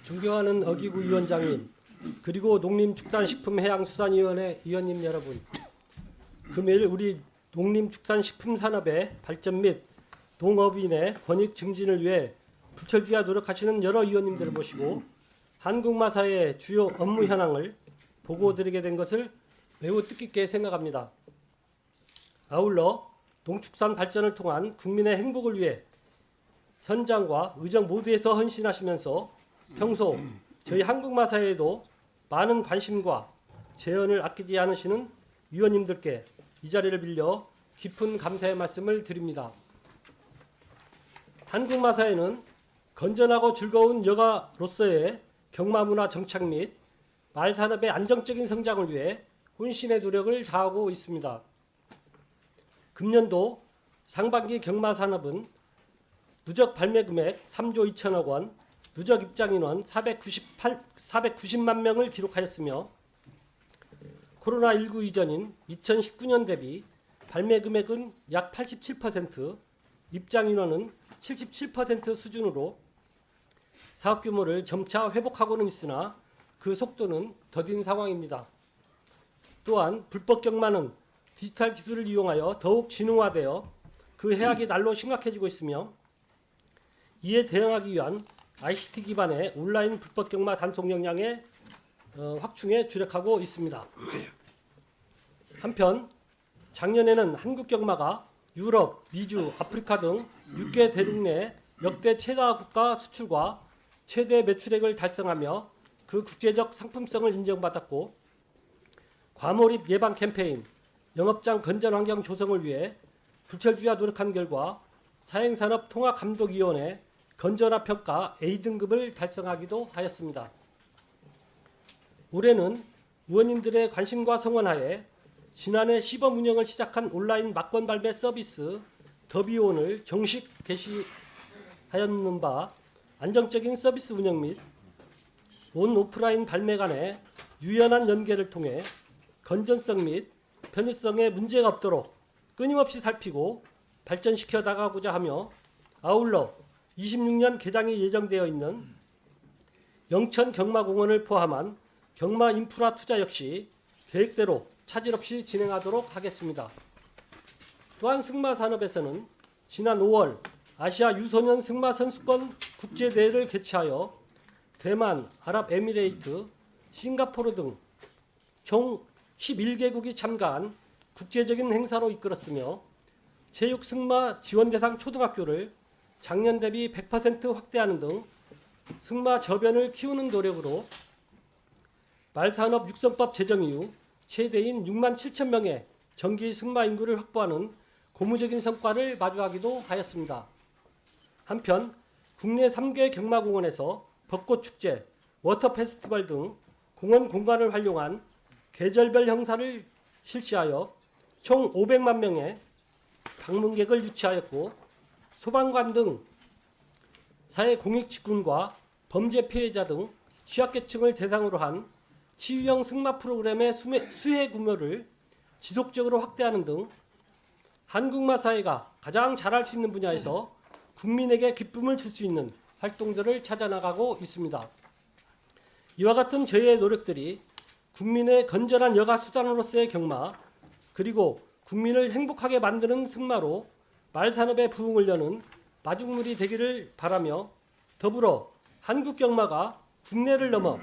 존경하는 어기구 위원장님, 그리고 농림축산식품해양수산위원회 위원님 여러분, 금일 우리 농림축산식품산업의 발전 및 동업인의 권익 증진을 위해 불철주야 노력하시는 여러 위원님들을 모시고 한국마사의 주요 업무 현황을 보고드리게 된 것을 매우 뜻깊게 생각합니다. 아울러 농축산 발전을 통한 국민의 행복을 위해 현장과 의정 모두에서 헌신하시면서 평소 저희 한국마사에도 많은 관심과 재연을 아끼지 않으시는 위원님들께 이 자리를 빌려 깊은 감사의 말씀을 드립니다. 한국마사에는 건전하고 즐거운 여가로서의 경마문화 정착 및 말산업의 안정적인 성장을 위해 혼신의 노력을 다하고 있습니다. 금년도 상반기 경마산업은 누적 발매 금액 3조 2천억 원, 누적 입장인원 490만 명을 기록하였으며 코로나19 이전인 2019년 대비 발매 금액은 약 87%, 입장인원은 77% 수준으로 사업 규모를 점차 회복하고는 있으나 그 속도는 더딘 상황입니다. 또한 불법 경마는 디지털 기술을 이용하여 더욱 진흥화되어 그 해악이 날로 심각해지고 있으며 이에 대응하기 위한 ICT 기반의 온라인 불법 경마 단속 역량의 확충에 주력하고 있습니다. 한편 작년에는 한국 경마가 유럽, 미주, 아프리카 등 6개 대륙 내 역대 최다 국가 수출과 최대 매출액을 달성하며 그 국제적 상품성을 인정받았고 과몰입 예방 캠페인, 영업장 건전 환경 조성을 위해 불철주야 노력한 결과 사행산업통합감독위원회 건전화 평가 A등급을 달성하기도 하였습니다. 올해는 의원님들의 관심과 성원하에 지난해 시범 운영을 시작한 온라인 막건 발매 서비스 더비온을 정식 개시하였는 바 안정적인 서비스 운영 및 온 오프라인 발매 간의 유연한 연계를 통해 건전성 및 편의성에 문제가 없도록 끊임없이 살피고 발전시켜 나가고자 하며 아울러 26년 개장이 예정되어 있는 영천 경마공원을 포함한 경마 인프라 투자 역시 계획대로 차질 없이 진행하도록 하겠습니다. 또한 승마산업에서는 지난 5월 아시아 유소년 승마선수권 국제대회를 개최하여 대만, 아랍에미레이트, 싱가포르 등 총 11개국이 참가한 국제적인 행사로 이끌었으며 체육 승마 지원 대상 초등학교를 작년 대비 100% 확대하는 등 승마 저변을 키우는 노력으로 말산업 육성법 제정 이후 최대인 6만 7천 명의 정기 승마 인구를 확보하는 고무적인 성과를 마주하기도 하였습니다. 한편 국내 3개 경마공원에서 벚꽃축제, 워터페스티벌 등 공원 공간을 활용한 계절별 행사를 실시하여 총 500만 명의 방문객을 유치하였고 소방관 등 사회 공익직군과 범죄 피해자 등 취약계층을 대상으로 한 치유형 승마 프로그램의 수혜 규모를 지속적으로 확대하는 등 한국마사회가 가장 잘할 수 있는 분야에서 국민에게 기쁨을 줄 수 있는 활동들을 찾아나가고 있습니다. 이와 같은 저희의 노력들이 국민의 건전한 여가 수단으로서의 경마 그리고 국민을 행복하게 만드는 승마로 말산업의 부흥을 여는 마중물이 되기를 바라며 더불어 한국 경마가 국내를 넘어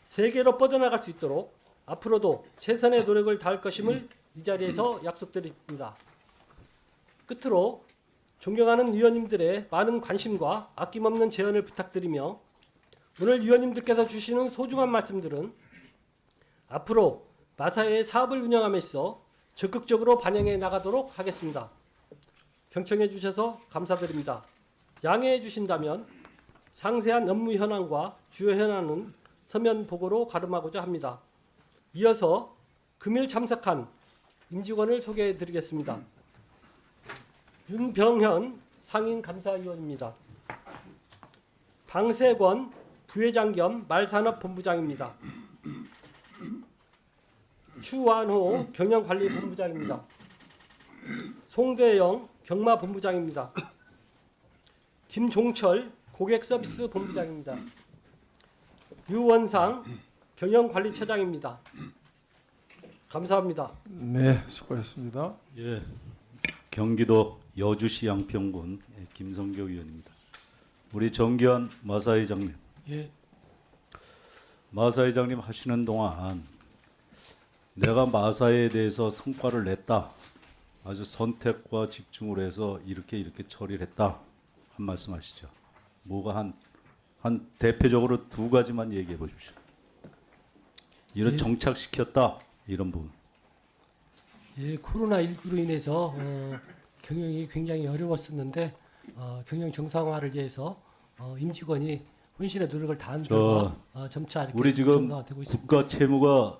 세계로 뻗어나갈 수 있도록 앞으로도 최선의 노력을 다할 것임을 이 자리에서 약속드립니다. 끝으로 존경하는 위원님들의 많은 관심과 아낌없는 제언을 부탁드리며 오늘 위원님들께서 주시는 소중한 말씀들은 앞으로 마사회의 사업을 운영함에 있어 적극적으로 반영해 나가도록 하겠습니다. 경청해 주셔서 감사드립니다. 양해해 주신다면 상세한 업무 현황과 주요 현안은 서면 보고로 가름하고자 합니다. 이어서 금일 참석한 임직원을 소개해 드리겠습니다. 윤병현 상임감사위원입니다. 방세권 부회장 겸 말산업본부장입니다. 추완호 경영관리본부장입니다. 송대영 경마본부장입니다. 김종철 고객서비스 본부장입니다. 유원상 경영관리처장입니다. 감사합니다. 네, 수고하셨습니다. 예, 경기도 여주시 양평군 김성교 의원입니다. 우리 정기환 마사회장님, 예, 마사회장님 하시는 동안 내가 마사에 대해서 성과를 냈다, 아주 선택과 집중을 해서 이렇게 처리를 했다 한 말씀하시죠. 뭐가 한 대표적으로 두 가지만 얘기해 보십시오. 이런 예. 정착시켰다 이런 부분. 예, 코로나19로 인해서 경영이 굉장히 어려웠었는데 경영 정상화를 위해서 임직원이 혼신의 노력을 다한 결과 점차 이렇게 우리 지금 정상화되고 있습니다. 국가 채무가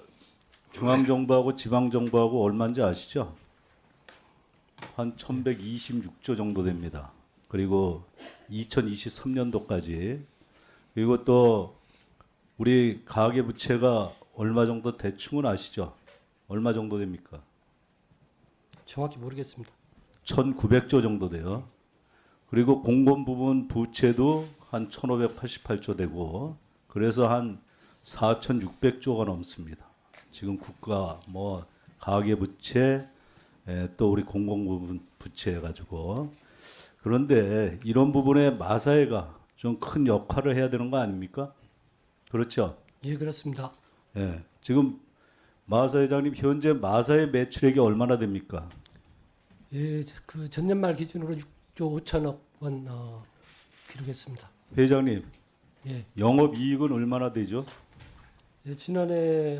중앙정부하고 지방정부하고 얼마인지 아시죠? 한 1126조 정도 됩니다. 그리고 2023년도까지 그리고 또 우리 가계부채가 얼마 정도 대충은 아시죠? 얼마 정도 됩니까? 정확히 모르겠습니다. 1900조 정도 돼요. 그리고 공공 부분 부채도 한 1588조 되고 그래서 한 4600조가 넘습니다. 지금 국가 뭐 가계 부채 또 우리 공공 부분 부채 가지고 그런데 이런 부분에 마사회가 좀 큰 역할을 해야 되는 거 아닙니까? 그렇죠? 예, 그렇습니다. 예. 지금 마사 회장님 현재 마사의 매출액이 얼마나 됩니까? 예, 그 전년 말 기준으로 6조 5천억 원 기록했습니다. 회장님 예, 영업 이익은 얼마나 되죠? 예 지난해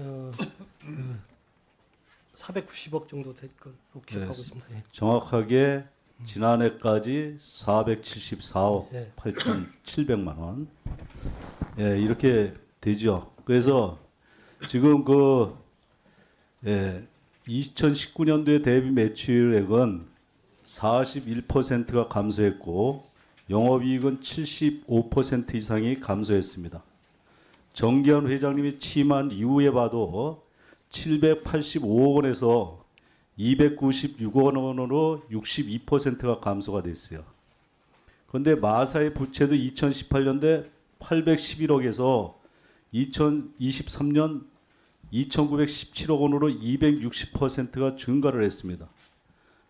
490억 정도 될 걸로 기억하고 네. 있습니다. 예. 정확하게 지난해까지 474억 예. 8,700만 원. 예, 이렇게 되죠. 그래서 지금 2019년도에 대비 매출액은 41%가 감소했고 영업이익은 75% 이상이 감소했습니다. 정기환 회장님이 취임한 이후에 봐도 785억 원에서 296억 원으로 62%가 감소가 됐어요. 그런데 마사의 부채도 2018년도에 811억에서 2023년 2,917억 원으로 260%가 증가를 했습니다.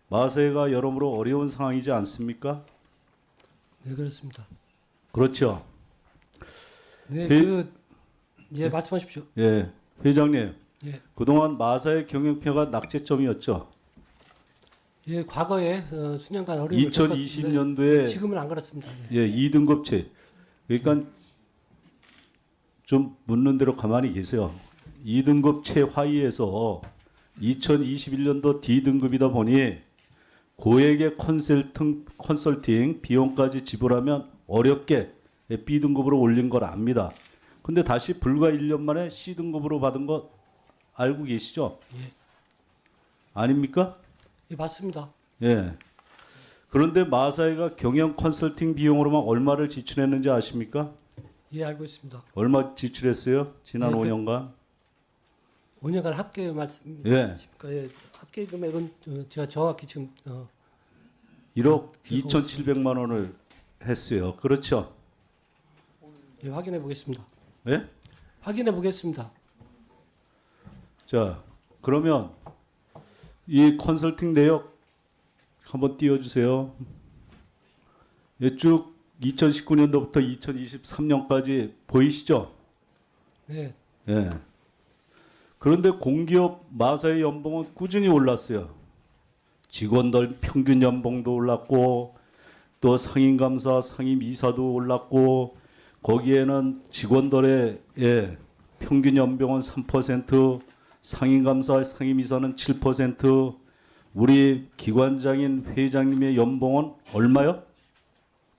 마사회가 여러모로 어려운 상황이지 않습니까? 네, 그렇습니다. 그렇죠. 네, 예, 말씀하십시오. 예, 회장님. 예, 그동안 마사의 경영표가 낙제점이었죠. 예, 과거에 수년간 어려움을 2020년도에 지금은 안 그렇습니다. 예. 예, 2등급제. 그러니까 좀 묻는 대로 가만히 계세요. 2등급 최하위에서 2021년도 D등급이다 보니 고액의 컨설팅 비용까지 지불하면 어렵게 B등급으로 올린 걸 압니다. 근데 다시 불과 1년 만에 C등급으로 받은 거 알고 계시죠? 예. 아닙니까? 예, 맞습니다. 예. 그런데 마사회가 경영 컨설팅 비용으로만 얼마를 지출했는지 아십니까? 예, 알고 있습니다. 얼마 지출했어요? 지난 예, 5년간? 5년간 합계 말씀이십니까? 예. 예, 합계 금액은 제가 정확히 지금 1억 2,700만 원을 했어요. 그렇죠? 예, 확인해 보겠습니다. 예? 확인해 보겠습니다. 자, 그러면 이 컨설팅 내역 한번 띄워주세요. 예, 쭉 2019년도부터 2023년까지 보이시죠? 네, 예. 그런데 공기업 마사의 연봉은 꾸준히 올랐어요. 직원들 평균 연봉도 올랐고 또 상임감사, 상임이사도 올랐고 거기에는 직원들의 평균 연봉은 3%, 상임감사, 상임이사는 7%, 우리 기관장인 회장님의 연봉은 얼마요?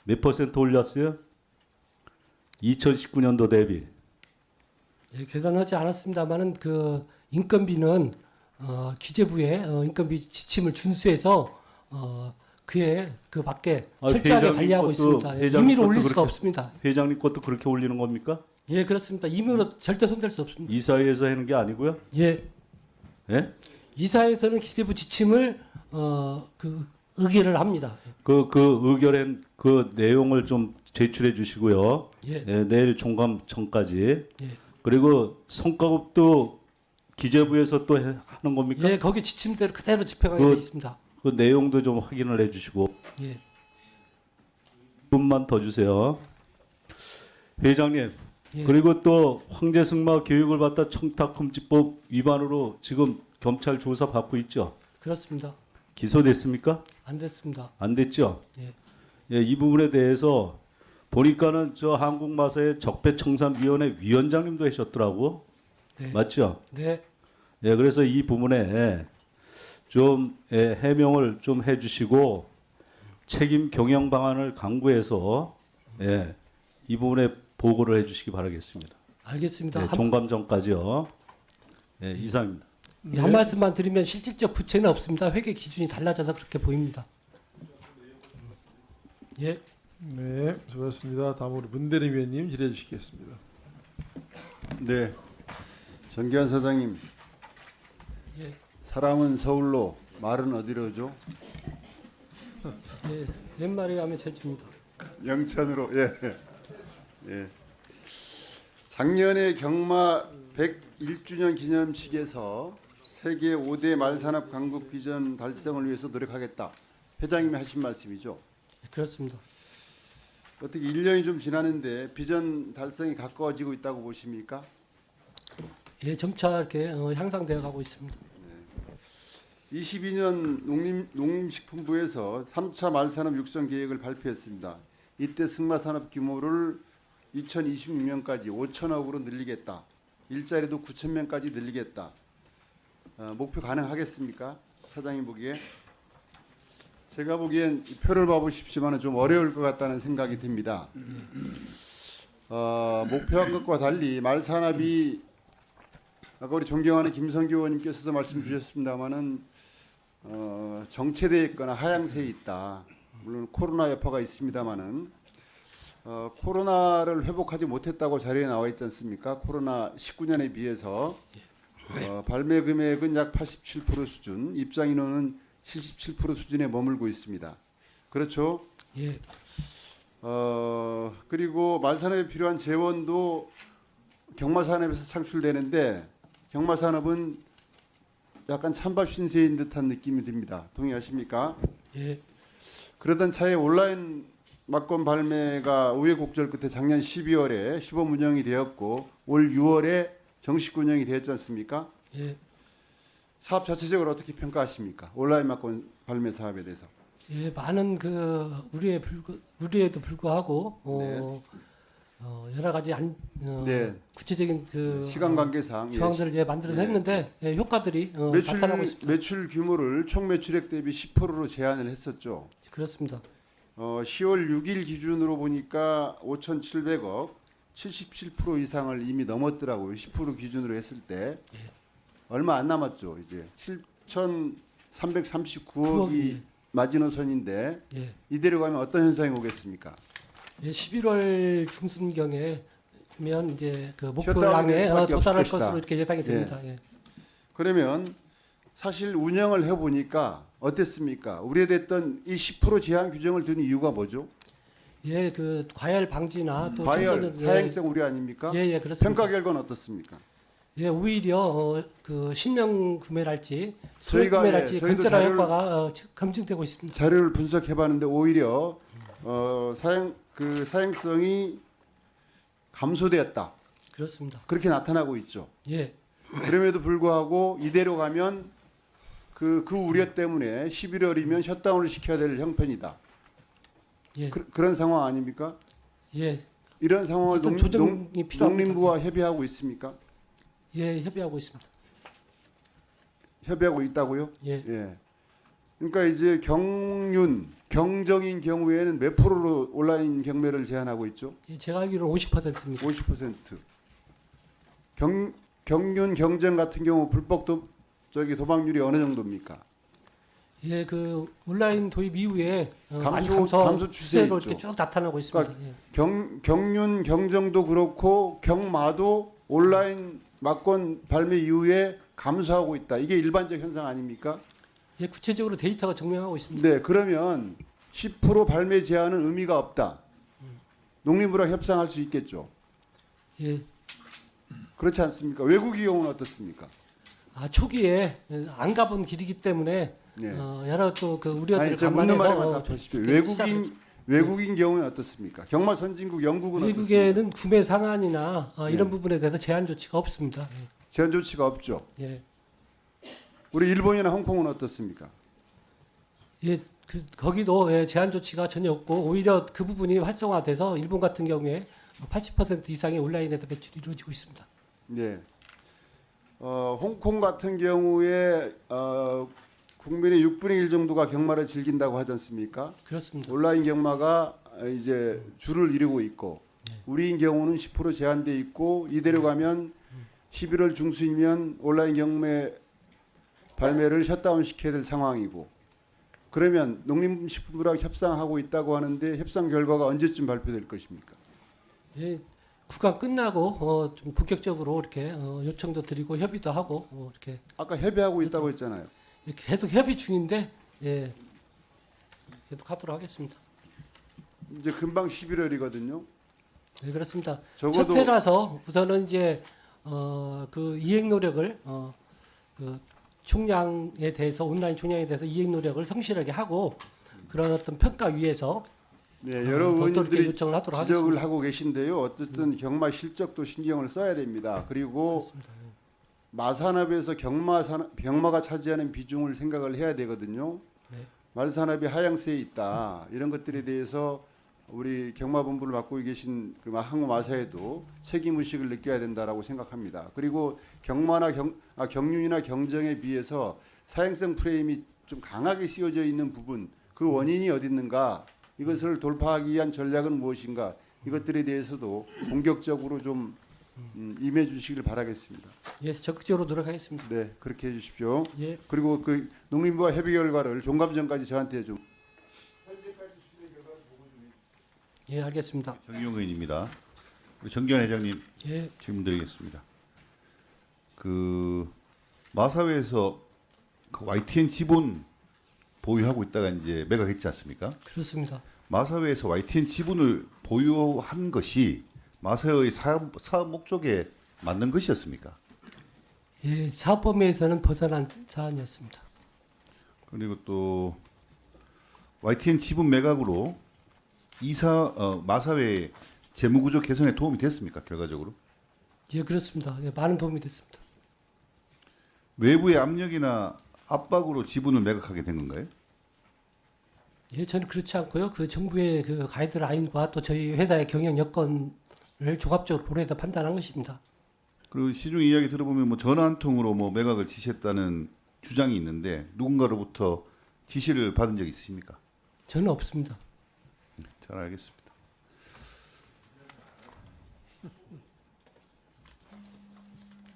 몇 퍼센트 올렸어요? 2019년도 대비. 예, 계산하지 않았습니다만은 그 인건비는 기재부에 인건비 지침을 준수해서 그에 그 밖에 철저하게 관리하고 있습니다. 예, 임의로 올릴 수가 없습니다. 회장님 것도 그렇게 올리는 겁니까? 예, 그렇습니다. 임의로 절대 손댈 수 없습니다. 이사회에서 하는 게 아니고요? 예, 예? 이사에서는 기재부 지침을 의결을 합니다. 그 의결한 그 내용을 좀 제출해 주시고요. 예. 예, 내일 종감 전까지. 예. 그리고 성과급도 기재부에서 또 하는 겁니까? 예, 거기 지침대로 그대로 집행하게 그- 되어 있습니다. 그 내용도 좀 확인을 해 주시고. 예. 분만 더 주세요. 회장님. 예. 그리고 또 황제승마 교육을 받다 청탁금지법 위반으로 지금 경찰 조사 받고 있죠. 그렇습니다. 기소됐습니까? 안 됐습니다. 안 됐죠. 예. 예, 이 부분에 대해서 보니까는 저 한국마사의 적폐청산위원회 위원장님도 하셨더라고. 네. 맞죠? 네. 예, 그래서 이 부분에 좀 해명을 좀 해주시고 책임 경영 방안을 강구해서 이 부분에 보고를 해주시기 바라겠습니다. 알겠습니다. 예, 종감 전까지요. 예, 이상입니다. 한 말씀만 드리면 실질적 부채는 없습니다. 회계 기준이 달라져서 그렇게 보입니다. 예. 네, 수고하셨습니다. 다음으로 문대림 위원님 질의해 주시겠습니다. 네, 정기환 사장님. 예. 사람은 서울로, 말은 어디로죠? 예. 옛말에 하면 제주입니다. 영천으로. 예. 예. 작년에 경마 101주년 기념식에서 세계 5대 말산업 강국 비전 달성을 위해서 노력하겠다. 회장님이 하신 말씀이죠. 그렇습니다. 어떻게 1년이 좀 지났는데 비전 달성이 가까워지고 있다고 보십니까? 예, 점차 이렇게 향상되어 가고 있습니다. 22년 농림식품부에서 3차 말산업 육성 계획을 발표했습니다. 이때 승마산업 규모를 2026년까지 5천억으로 늘리겠다. 일자리도 9천 명까지 늘리겠다. 목표 가능하겠습니까? 사장님 보기에? 제가 보기엔 이 표를 봐보십시오만 좀 어려울 것 같다는 생각이 듭니다. 목표한 것과 달리 말산업이 아까 우리 존경하는 김성규 의원님께서도 말씀 주셨습니다마는 정체되어 있거나 하향세에 있다. 물론 코로나 여파가 있습니다마는 코로나를 회복하지 못했다고 자료에 나와 있지 않습니까? 코로나 19년에 비해서 발매 금액은 약 87% 수준, 입장 인원은 77% 수준에 머물고 있습니다. 그렇죠? 예. 그리고 말산업에 필요한 재원도 경마산업에서 창출되는데 경마산업은 약간 찬밥 신세인 듯한 느낌이 듭니다. 동의하십니까? 예. 그러던 차에 온라인 막권 발매가 우여곡절 끝에 작년 12월에 시범 운영이 되었고 올 6월에 정식 운영이 되었지 않습니까? 예. 사업 자체적으로 어떻게 평가하십니까? 온라인 막권 발매 사업에 대해서. 예, 많은 그 우려에도 불구하고 여러 가지 네. 구체적인 그 시간 관계상 조항들을 만들어냈는데 효과들이 나타나고 있습니다. 매출 규모를 총 매출액 대비 10%로 제한을 했었죠. 그렇습니다. 10월 6일 기준으로 보니까 5,700억, 77% 이상을 이미 넘었더라고요. 10% 기준으로 했을 때 얼마 안 남았죠. 이제 7,339억이 마지노선인데 예. 이대로 가면 어떤 현상이 오겠습니까? 예, 11월 중순경에면 이제 그 셧다운이 목표량에 될 수밖에 도달할 없을 것이다. 것으로 이렇게 예상이 됩니다. 예. 그러면 사실 운영을 해보니까 어땠습니까? 우려됐던 이 10% 제한 규정을 둔 이유가 뭐죠? 예, 그 과열 방지나 또 과열, 좀 더는- 사행성 우려 아닙니까? 예, 예, 그렇습니다. 평가 결과는 어떻습니까? 예, 오히려 그 신명 구매랄지 소액 저희가 구매랄지 예, 저희도 근절한 자료를- 효과가 검증되고 있습니다. 자료를 분석해봤는데 오히려 사행성이 감소되었다. 그렇습니다. 그렇게 나타나고 있죠. 예, 그럼에도 불구하고 이대로 가면 그 우려 때문에 11월이면 셧다운을 시켜야 될 형편이다. 예, 그런 상황 아닙니까? 예, 이런 상황을 어떤 조정이 필요합니다. 농림부와 협의하고 있습니까? 예, 협의하고 있습니다. 협의하고 있다고요? 예, 그러니까 이제 경적인 경우에는 몇 프로로 온라인 경매를 제한하고 있죠? 예, 제가 알기로는 50%입니다. 50%. 경륜 경쟁 같은 경우 불법 도박률이 어느 정도입니까? 예, 그 온라인 도입 이후에 많이 감소 추세에 추세로 있죠. 이렇게 쭉 나타나고 있습니다. 그러니까 예. 경륜 경정도 그렇고 경마도 온라인 막권 발매 이후에 감소하고 있다. 이게 일반적 현상 아닙니까? 예, 구체적으로 데이터가 증명하고 있습니다. 네, 그러면 10% 발매 제한은 의미가 없다. 농림부랑 협상할 수 있겠죠. 예, 그렇지 않습니까? 외국의 경우는 어떻습니까? 초기에 안 가본 길이기 때문에 네. 여러 또 그 우려들 아니, 제가 묻는 말에만 감안해서 답하십시오. 시작을- 외국인 경우는 어떻습니까? 경마 선진국 영국은 어떻습니까? 외국에는 구매 상한이나 이런 네. 부분에 대해서 제한 조치가 없습니다. 제한 조치가 없죠. 예, 우리 일본이나 홍콩은 어떻습니까? 예, 거기도 제한 조치가 전혀 없고 오히려 그 부분이 활성화돼서 일본 같은 경우에 80% 이상의 온라인에서 매출이 이루어지고 있습니다. 네. 홍콩 같은 경우에 국민의 6분의 1 정도가 경마를 즐긴다고 하지 않습니까? 그렇습니다. 온라인 경마가 이제 줄을 이루고 있고 우리인 경우는 10% 제한돼 있고 이대로 가면 11월 중순이면 온라인 경매 발매를 셧다운 시켜야 될 상황이고 그러면 농림식품부랑 협상하고 있다고 하는데 협상 결과가 언제쯤 발표될 것입니까? 예, 구간 끝나고 좀 본격적으로 이렇게 요청도 드리고 협의도 하고 이렇게 아까 협의하고 있다고 했잖아요. 계속 협의 중인데 예, 계속 하도록 하겠습니다. 이제 금방 11월이거든요. 네, 그렇습니다. 적어도 첫 해라서 우선은 이제 그 이행 노력을 그 총량에 대해서 온라인 총량에 대해서 이행 노력을 성실하게 하고 그런 어떤 평가 위에서 네, 여러 더 이렇게 의원님들이 요청을 하도록 지적을 하겠습니다. 하고 계신데요. 어쨌든 경마 실적도 신경을 써야 됩니다. 그리고 그렇습니다. 마산업에서 경마가 차지하는 비중을 생각을 해야 되거든요. 네. 말산업이 하향세에 있다. 이런 것들에 대해서 우리 경마본부를 맡고 계신 그 항우마사에도 책임의식을 느껴야 된다라고 생각합니다. 그리고 경륜이나 경정에 비해서 사행성 프레임이 좀 강하게 씌워져 있는 부분 그 원인이 어디 있는가 이것을 돌파하기 위한 전략은 무엇인가 이것들에 대해서도 본격적으로 좀 임해 주시길 바라겠습니다. 예, 적극적으로 노력하겠습니다. 네, 그렇게 해주십시오. 예, 그리고 그 농림부와 협의 결과를 종감전까지 저한테 좀. 예, 알겠습니다. 정의용 의원입니다. 우리 정기현 회장님 예, 질문드리겠습니다. 그 마사회에서 그 YTN 지분 보유하고 있다가 이제 매각했지 않습니까? 그렇습니다. 마사회에서 YTN 지분을 보유한 것이 마사회의 사업 목적에 맞는 것이었습니까? 예, 사업 범위에서는 벗어난 사안이었습니다. 그리고 또 YTN 지분 매각으로 마사회 재무구조 개선에 도움이 됐습니까? 결과적으로 예, 그렇습니다. 예, 많은 도움이 됐습니다. 외부의 압력이나 압박으로 지분을 매각하게 된 건가요? 예, 저는 그렇지 않고요. 그 정부의 그 가이드라인과 또 저희 회사의 경영 여건을 종합적으로 고려해서 판단한 것입니다. 그리고 시중 이야기 들어보면 뭐 전화 한 통으로 뭐 매각을 지시했다는 주장이 있는데 누군가로부터 지시를 받은 적 있으십니까? 저는 없습니다. 잘 알겠습니다.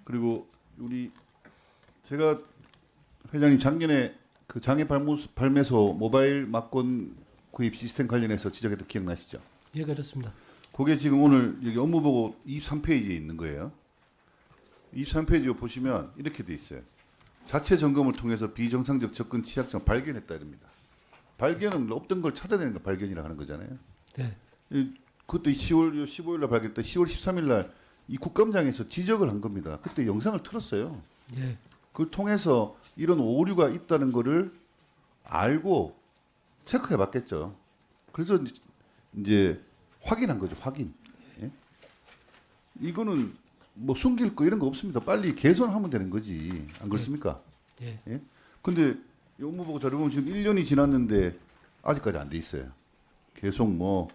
그리고 제가 회장님 작년에 그 장애 발매소 모바일 막권 구입 시스템 관련해서 지적했던 기억나시죠? 예, 그렇습니다. 그게 지금 오늘 여기 업무보고 23페이지에 있는 거예요. 23페이지 보시면 이렇게 돼 있어요. 자체 점검을 통해서 비정상적 접근 취약점 발견했다 이럽니다. 발견은 없던 걸 찾아내는 걸 발견이라 하는 거잖아요. 네, 그때 10월 15일 날 발견했다. 10월 13일 날 이 국감장에서 지적을 한 겁니다. 그때 영상을 틀었어요. 예, 그걸 통해서 이런 오류가 있다는 거를 알고 체크해 봤겠죠. 그래서 이제 확인한 거죠. 확인. 예? 이거는 뭐 숨길 거 이런 거 없습니다. 빨리 개선하면 되는 거지. 안 그렇습니까? 예, 예? 근데 이 업무보고 자료 보면 지금 1년이 지났는데 아직까지 안 돼 있어요. 계속 뭐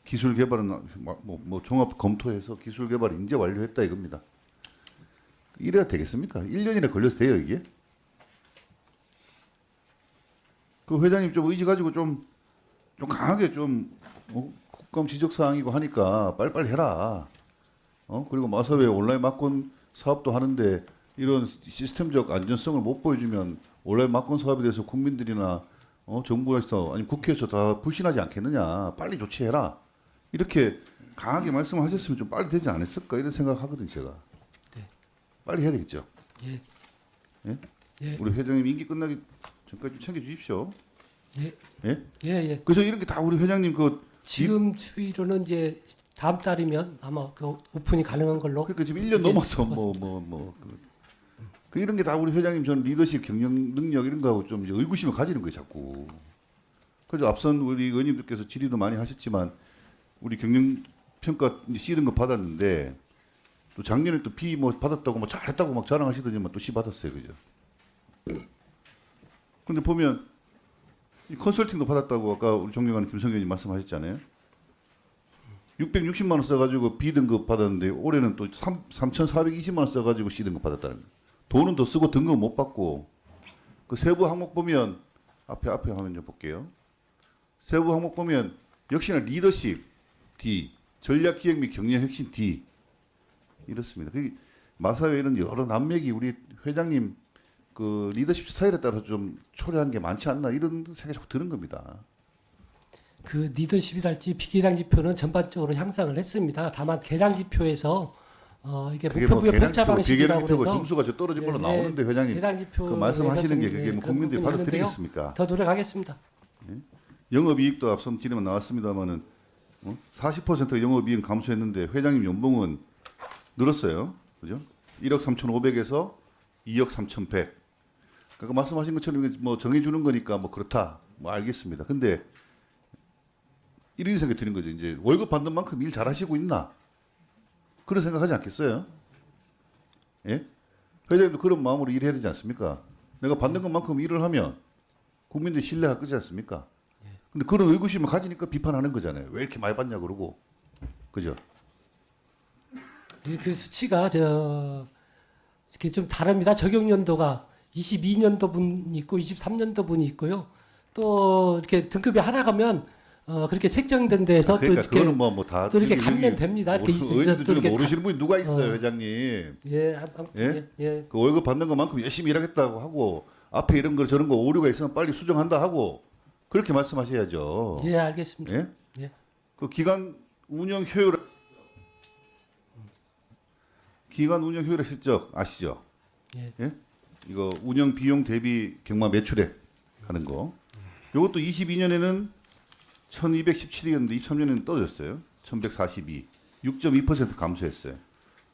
기술 개발은 뭐 종합 검토해서 기술 개발 이제 완료했다 이겁니다. 이래야 되겠습니까? 1년이나 걸려서 돼요 이게? 그 회장님 좀 의지 가지고 좀 강하게 좀 국감 지적 사항이고 하니까 빨리빨리 해라. 그리고 마사회 온라인 막권 사업도 하는데 이런 시스템적 안전성을 못 보여주면 온라인 막권 사업에 대해서 국민들이나 정부에서 아니 국회에서 다 불신하지 않겠느냐. 빨리 조치해라. 이렇게 강하게 말씀하셨으면 좀 빨리 되지 않았을까 이런 생각하거든요 제가. 네. 빨리 해야 되겠죠. 예, 예? 예, 우리 회장님 임기 끝나기 정까지 좀 챙겨 주십시오. 예. 예? 예, 예. 그래서 이런 게 다 우리 회장님 그 지금 추이로는 이제 다음 달이면 아마 그 오픈이 가능한 걸로. 그러니까 지금 1년 예, 넘어서 그렇습니다. 그 이런 게 다 우리 회장님 저는 리더십 경영 능력 이런 거하고 좀 이제 의구심을 가지는 거예요 자꾸. 그래서 앞선 우리 의원님들께서 질의도 많이 하셨지만 우리 경영 평가 C 등급 받았는데 또 작년에 또 B 뭐 받았다고 뭐 잘했다고 막 자랑하시더니만 또 C 받았어요, 그죠? 근데 보면 이 컨설팅도 받았다고 아까 우리 존경하는 김성현 의원님 말씀하셨잖아요. 660만 원 써가지고 B 등급 받았는데 올해는 또 3,420만 원 써가지고 C 등급 받았다는 거예요. 돈은 더 쓰고 등급 못 받고 그 세부 항목 보면 앞에 화면 좀 볼게요. 세부 항목 보면 역시나 리더십 D, 전략기획 및 경영 혁신 D 이렇습니다. 그 마사회 이런 여러 난맥이 우리 회장님 그 리더십 스타일에 따라서 좀 초래한 게 많지 않나 이런 생각이 자꾸 드는 겁니다. 그 리더십이랄지 비계량 지표는 전반적으로 향상을 했습니다. 다만 계량 지표에서 이게 그게 뭐 목표부여 계량 평가 지표, 비계량 방식이라고 지표가 해서 점수가 저 떨어진 걸로 예, 나오는데 회장님 계량 지표 그 말씀하시는 게 그게 뭐 국민들이 받아들이겠습니까? 더 노력하겠습니다. 영업이익도 앞선 질의만 나왔습니다만은 40% 영업이익 감소했는데 회장님 연봉은 늘었어요, 그죠? 1억 3,500에서 2억 3,100. 그러니까 말씀하신 것처럼 뭐 정해주는 거니까 뭐 그렇다, 뭐 알겠습니다. 근데 이런 생각이 드는 거죠. 이제 월급 받는 만큼 일 잘하시고 있나? 그런 생각하지 않겠어요? 예? 회장님도 그런 마음으로 일해야 되지 않습니까? 내가 받는 것만큼 일을 하면 국민들이 신뢰할 거지 않습니까? 근데 그런 의구심을 가지니까 비판하는 거잖아요. 왜 이렇게 많이 받냐 그러고, 그죠? 그 수치가 이렇게 좀 다릅니다. 적용 연도가 22년도 분이 있고 23년도 분이 있고요. 또 이렇게 등급이 하나 가면 그렇게 책정된 데에서 그러니까 또 이렇게 그거는 뭐다 또 이렇게 가면 됩니다. 이렇게 의원님들 또 중에 이렇게 모르시는 분이 누가 있어요, 어. 회장님? 예, 아무튼 예? 예. 그 월급 받는 것만큼 열심히 일하겠다고 하고 앞에 이런 거 저런 거 오류가 있으면 빨리 수정한다 하고 그렇게 말씀하셔야죠. 예, 알겠습니다. 예? 예. 그 기간 운영 효율의 실적 아시죠? 예. 이거 운영 비용 대비 경마 매출액 하는 거. 이것도 22년에는 1,217이었는데 23년에는 떨어졌어요. 1,142. 6.2% 감소했어요.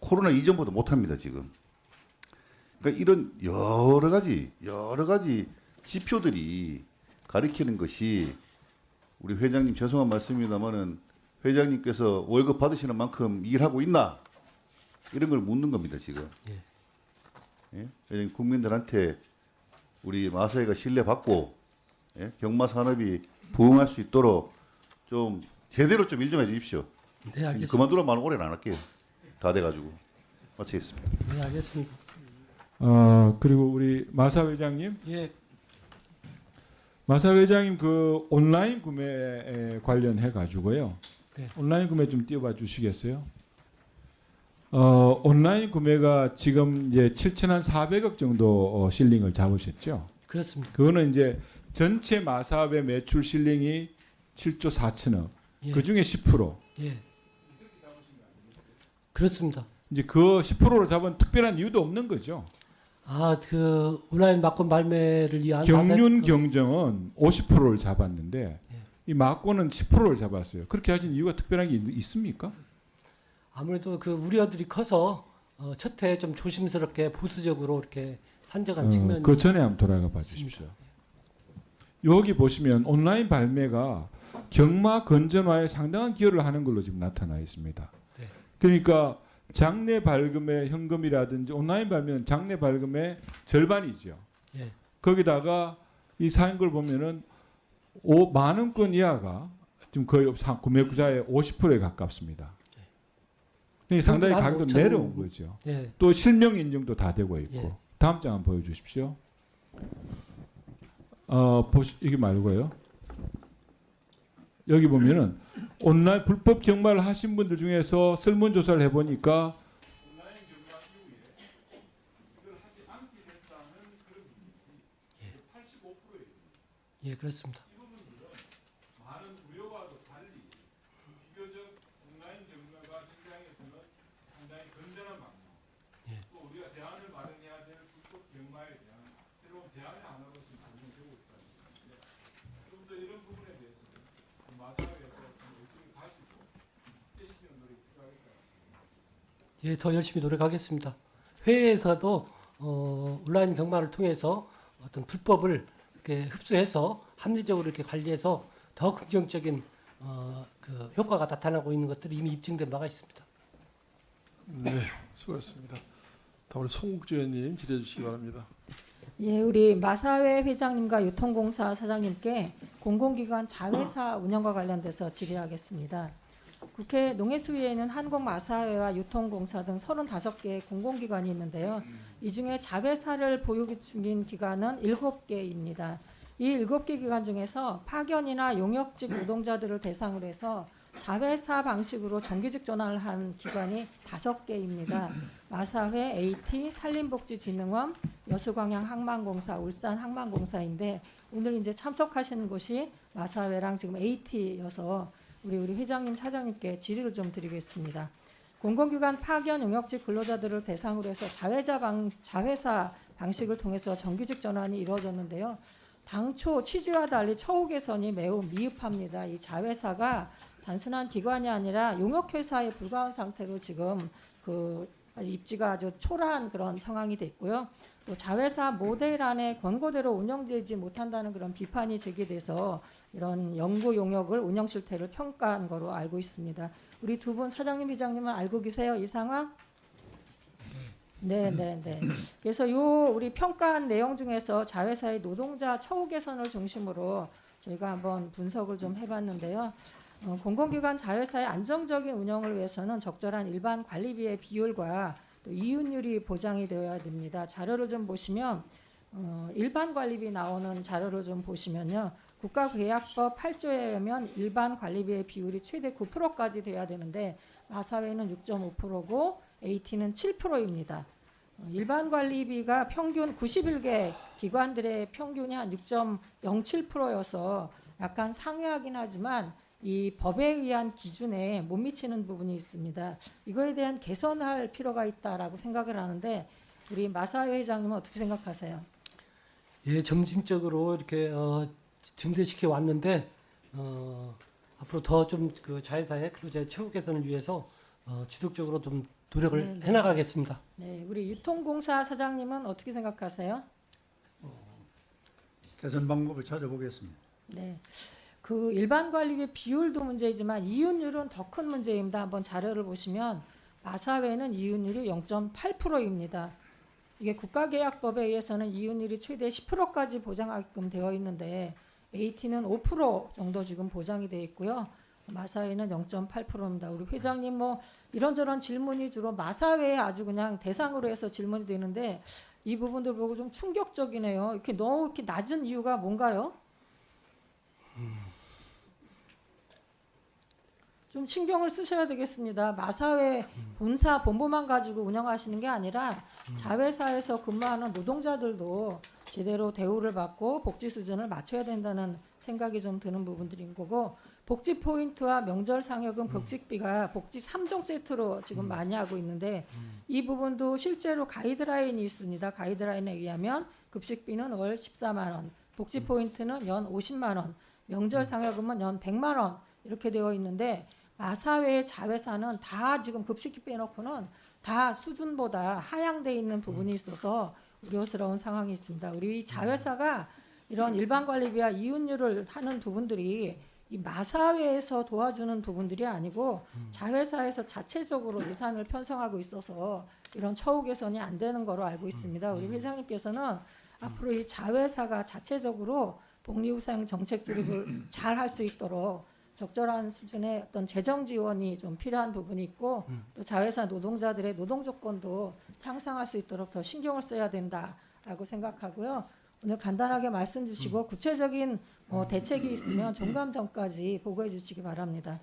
코로나 이전보다 못합니다 지금. 그러니까 이런 여러 가지 지표들이 가리키는 것이 우리 회장님 죄송한 말씀입니다만은 회장님께서 월급 받으시는 만큼 일하고 있나 이런 걸 묻는 겁니다 지금. 예? 회장님 국민들한테 우리 마사회가 신뢰받고 경마 산업이 부흥할 수 있도록 좀 제대로 좀 일 좀 해주십시오. 네, 알겠습니다. 그만두란 말은 오래는 안 할게요. 다 돼가지고 마치겠습니다. 네, 알겠습니다. 그리고 우리 마사 회장님, 예. 마사 회장님 그 온라인 구매에 관련해 가지고요. 네. 온라인 구매 좀 띄워봐 주시겠어요? 온라인 구매가 지금 이제 7,400억 정도 실링을 잡으셨죠. 그렇습니다. 그거는 이제 전체 마사회 매출 실링이 7조 4천억. 예. 그 중에 10%. 예. 그렇습니다. 이제 그 10%를 잡은 특별한 이유도 없는 거죠. 그 온라인 막권 발매를 위한 경륜 그- 경정은 50%를 잡았는데 예. 이 막권은 10%를 잡았어요. 그렇게 하신 이유가 특별한 게 있습니까? 아무래도 그 우려들이 커서 첫해 좀 조심스럽게 보수적으로 이렇게 산정한 측면이 그 전에 한번 돌아가 봐 주십시오. 여기 보시면 온라인 발매가 경마 건전화에 상당한 기여를 하는 걸로 지금 나타나 있습니다. 네. 그러니까 장내 발금의 현금이라든지 온라인 발매는 장내 발금의 절반이죠. 예. 거기다가 이 사인걸 보면은 10,000 원권 이하가 지금 거의 구매구자의 50%에 가깝습니다. 그러니까 상당히 한 가격도 5,000 내려온 거죠. 예. 또 실명 인증도 다 되고 있고. 예. 다음 장 한번 보여주십시오. 이게 말고요. 여기 보면은 온라인 불법 경마를 하신 분들 중에서 설문조사를 해보니까 예, 그렇습니다. 많은 우려와도 달리 비교적 온라인 경마가 현장에서는 상당히 건전한 방법. 또 우리가 대안을 마련해야 될 불법 경마에 대한 새로운 대안의 하나로서 작용되고 예, 더 열심히 노력하겠습니다. 회의에서도 온라인 경마를 통해서 어떤 불법을 이렇게 흡수해서 합리적으로 이렇게 관리해서 더 긍정적인 그 효과가 나타나고 있는 것들이 이미 입증된 바가 있습니다. 네, 수고하셨습니다. 다음으로 송국주 의원님 질의해 주시기 바랍니다. 예, 우리 마사회 회장님과 유통공사 사장님께 공공기관 자회사 운영과 관련돼서 질의하겠습니다. 국회 농해수위에는 한국마사회와 유통공사 등 35개의 공공기관이 있는데요. 이 중에 자회사를 보유 중인 기관은 7개입니다. 이 7개 기관 중에서 파견이나 용역직 노동자들을 대상으로 해서 자회사 방식으로 정규직 전환을 한 기관이 5개입니다. 마사회, AT, 산림복지진흥원, 여수광양 항만공사, 울산 항만공사인데 오늘 이제 참석하시는 곳이 마사회랑 지금 AT여서 우리 회장님, 사장님께 질의를 좀 드리겠습니다. 공공기관 파견 용역직 근로자들을 대상으로 해서 자회사 방식을 통해서 정규직 전환이 이루어졌는데요. 당초 취지와 달리 처우 개선이 매우 미흡합니다. 이 자회사가 단순한 기관이 아니라 용역회사에 불과한 상태로 지금 입지가 아주 초라한 그런 상황이 됐고요. 또 자회사 모델 안에 권고대로 운영되지 못한다는 그런 비판이 제기돼서 이런 연구 용역을 운영 실태를 평가한 거로 알고 있습니다. 우리 두 분 사장님, 회장님은 알고 계세요? 이 상황? 네. 그래서 우리 평가한 내용 중에서 자회사의 노동자 처우 개선을 중심으로 저희가 한번 분석을 좀 해봤는데요. 공공기관 자회사의 안정적인 운영을 위해서는 적절한 일반 관리비의 비율과 또 이윤율이 보장이 되어야 됩니다. 자료를 좀 보시면 일반 관리비 나오는 자료를 좀 보시면요. 국가계약법 8조에 의하면 일반 관리비의 비율이 최대 9%까지 돼야 되는데 마사회는 6.5%고 AT는 7%입니다. 일반 관리비가 평균 91개 기관들의 평균이 한 6.07%여서 약간 상회하긴 하지만 이 법에 의한 기준에 못 미치는 부분이 있습니다. 이거에 대한 개선할 필요가 있다라고 생각을 하는데 우리 마사회 회장님은 어떻게 생각하세요? 예, 점진적으로 이렇게 증대시켜 왔는데 앞으로 더 좀 그 자회사의 근로자의 처우 개선을 위해서 지속적으로 좀 노력을 해나가겠습니다. 네, 우리 유통공사 사장님은 어떻게 생각하세요? 개선 방법을 찾아보겠습니다. 네, 그 일반 관리비 비율도 문제이지만 이윤율은 더 큰 문제입니다. 한번 자료를 보시면 마사회는 이윤율이 0.8%입니다. 이게 국가계약법에 의해서는 이윤율이 최대 10%까지 보장하게끔 되어 있는데 AT는 5% 정도 지금 보장이 되어 있고요. 마사회는 0.8%입니다. 우리 회장님 뭐 이런저런 질문이 주로 마사회에 아주 그냥 대상으로 해서 질문이 되는데 이 부분들 보고 좀 충격적이네요. 이렇게 너무 이렇게 낮은 이유가 뭔가요? 좀 신경을 쓰셔야 되겠습니다. 마사회 본부만 가지고 운영하시는 게 아니라 자회사에서 근무하는 노동자들도 제대로 대우를 받고 복지 수준을 맞춰야 된다는 생각이 좀 드는 부분들인 거고 복지 포인트와 명절 상여금 복직비가 복지 3종 세트로 지금 많이 하고 있는데 이 부분도 실제로 가이드라인이 있습니다. 가이드라인에 의하면 급식비는 월 14만 원, 복지 포인트는 연 50만 원, 명절 상여금은 연 100만 원 이렇게 되어 있는데 마사회 자회사는 다 지금 급식비 빼놓고는 다 수준보다 하향돼 있는 부분이 있어서 우려스러운 상황이 있습니다. 우리 자회사가 이런 일반 관리비와 이윤율을 하는 부분들이 이 마사회에서 도와주는 부분들이 아니고 자회사에서 자체적으로 예산을 편성하고 있어서 이런 처우 개선이 안 되는 거로 알고 있습니다. 우리 회장님께서는 앞으로 이 자회사가 자체적으로 복리후생 정책 수립을 잘 할 수 있도록 적절한 수준의 어떤 재정 지원이 좀 필요한 부분이 있고 또 자회사 노동자들의 노동 조건도 향상할 수 있도록 더 신경을 써야 된다라고 생각하고요. 오늘 간단하게 말씀 주시고 구체적인 대책이 있으면 종감 전까지 보고해 주시기 바랍니다.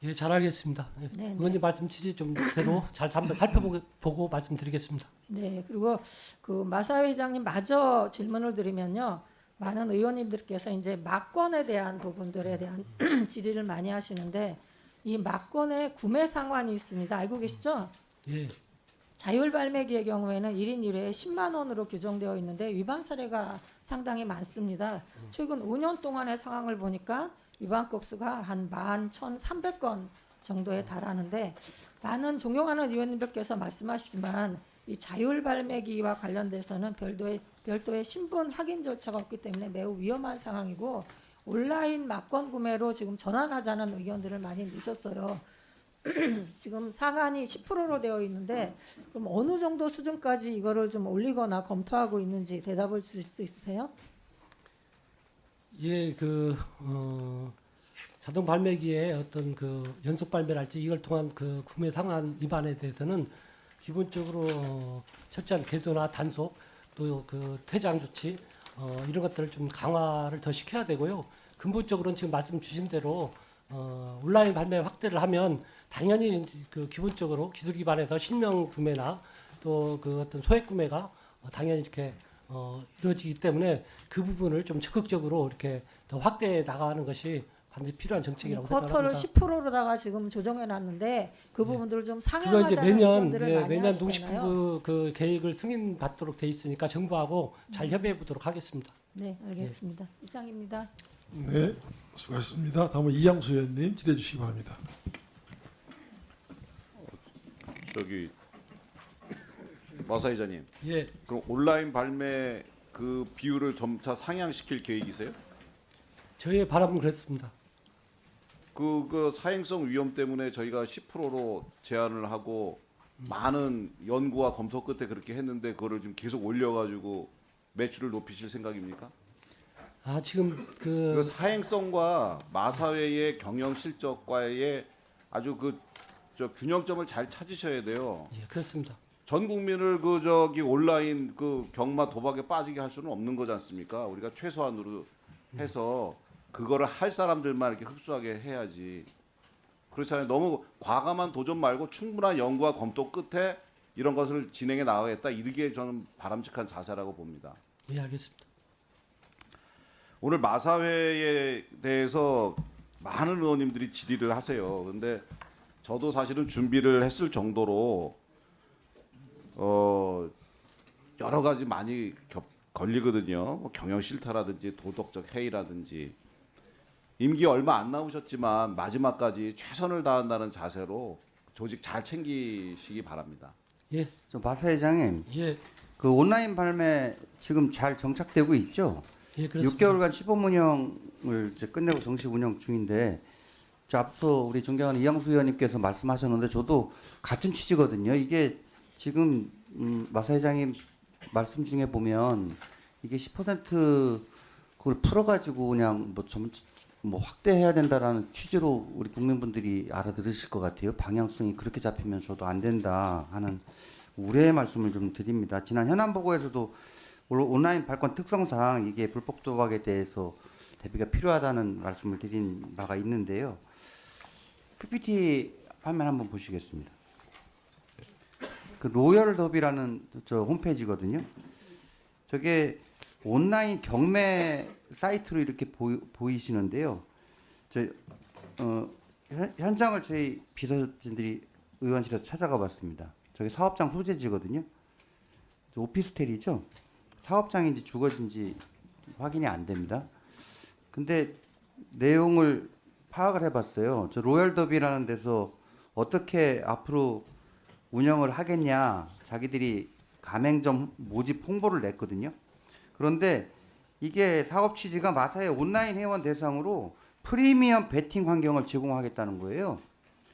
예, 잘 알겠습니다. 예, 네, 의원님 말씀 취지 좀 대로 잘 한번 살펴보고 말씀드리겠습니다. 네, 그리고 그 마사회 회장님 마저 질문을 드리면요. 많은 의원님들께서 이제 막권에 대한 부분들에 대한 질의를 많이 하시는데 이 막권의 구매 상환이 있습니다. 알고 계시죠? 예, 자율발매기의 경우에는 1인 1회에 10만 원으로 규정되어 있는데 위반 사례가 상당히 많습니다. 최근 5년 동안의 상황을 보니까 위반 건수가 한 11,300건 정도에 달하는데, 많은 존경하는 의원님들께서 말씀하시지만 이 자율 발매기와 관련돼서는 별도의 신분 확인 절차가 없기 때문에 매우 위험한 상황이고, 온라인 막건 구매로 지금 전환하자는 의견들을 많이 내셨어요. 지금 상한이 10%로 되어 있는데, 그럼 어느 정도 수준까지 이거를 좀 올리거나 검토하고 있는지 대답을 주실 수 있으세요? 예, 자동 발매기의 어떤 연속 발매랄지 이걸 통한 구매 상한 위반에 대해서는 기본적으로 철저한 계도나 단속, 또 퇴장 조치 이런 것들을 좀 강화를 더 시켜야 되고요. 근본적으로는 지금 말씀 주신 대로 온라인 발매 확대를 하면 당연히 기본적으로 기술 기반에서 실명 구매나 또 어떤 소액 구매가 당연히 이렇게 이루어지기 때문에 그 부분을 좀 적극적으로 이렇게 더 확대해 나가는 것이 반드시 필요한 정책이라고 쿼터를 생각합니다. 10%로다가 지금 조정해 놨는데 그 부분들을 좀 그거 이제 상향하자는 의견들을 많이 매년 하시잖아요. 농식품부 계획을 승인 받도록 돼 있으니까 정부하고 잘 협의해 보도록 하겠습니다. 네, 알겠습니다. 이상입니다. 네, 수고하셨습니다. 다음은 이양수 의원님 질의해 주시기 바랍니다. 저기 마사회장님, 예, 그럼 온라인 발매 그 비율을 점차 상향시킬 계획이세요? 저의 바람은 그렇습니다. 그 사행성 위험 때문에 저희가 10%로 제한을 하고 많은 연구와 검토 끝에 그렇게 했는데 그거를 지금 계속 올려가지고 매출을 높이실 생각입니까? 지금 그 사행성과 마사회의 경영 실적과의 아주 저 균형점을 잘 찾으셔야 돼요. 예, 그렇습니다. 전 국민을 온라인 경마 도박에 빠지게 할 수는 없는 거지 않습니까? 우리가 최소한으로 해서 그거를 할 사람들만 이렇게 흡수하게 해야지. 그렇잖아요. 너무 과감한 도전 말고 충분한 연구와 검토 끝에 이런 것을 진행해 나가겠다. 이게 저는 바람직한 자세라고 봅니다. 예, 알겠습니다. 오늘 마사회에 대해서 많은 의원님들이 질의를 하세요. 근데 저도 사실은 준비를 했을 정도로 여러 가지 많이 걸리거든요. 뭐 경영 실타라든지 도덕적 해이라든지. 임기 얼마 안 남으셨지만 마지막까지 최선을 다한다는 자세로 조직 잘 챙기시기 바랍니다. 예, 저 마사회장님, 예, 그 온라인 발매 지금 잘 정착되고 있죠? 예, 그렇습니다. 6개월간 시범 운영을 이제 끝내고 정식 운영 중인데, 저 앞서 우리 존경하는 이양수 의원님께서 말씀하셨는데 저도 같은 취지거든요. 이게 지금 마사회장님 말씀 중에 보면 이게 10% 그걸 풀어가지고 그냥 뭐 확대해야 된다라는 취지로 우리 국민분들이 알아들으실 것 같아요. 방향성이 그렇게 잡히면 저도 안 된다 하는 우려의 말씀을 좀 드립니다. 지난 현안 보고에서도 온라인 발권 특성상 이게 불법 도박에 대해서 대비가 필요하다는 말씀을 드린 바가 있는데요. PPT 화면 한번 보시겠습니다. 그 로열 더비라는 저 홈페이지거든요. 저게 온라인 경매 사이트로 이렇게 보이시는데요. 현장을 저희 비서진들이 의원실에서 찾아가 봤습니다. 저기 사업장 소재지거든요. 오피스텔이죠. 사업장인지 주거지인지 확인이 안 됩니다. 근데 내용을 파악을 해봤어요. 저 로열 더비라는 데서 어떻게 앞으로 운영을 하겠냐, 자기들이 가맹점 모집 홍보를 냈거든요. 그런데 이게 사업 취지가 마사회 온라인 회원 대상으로 프리미엄 베팅 환경을 제공하겠다는 거예요.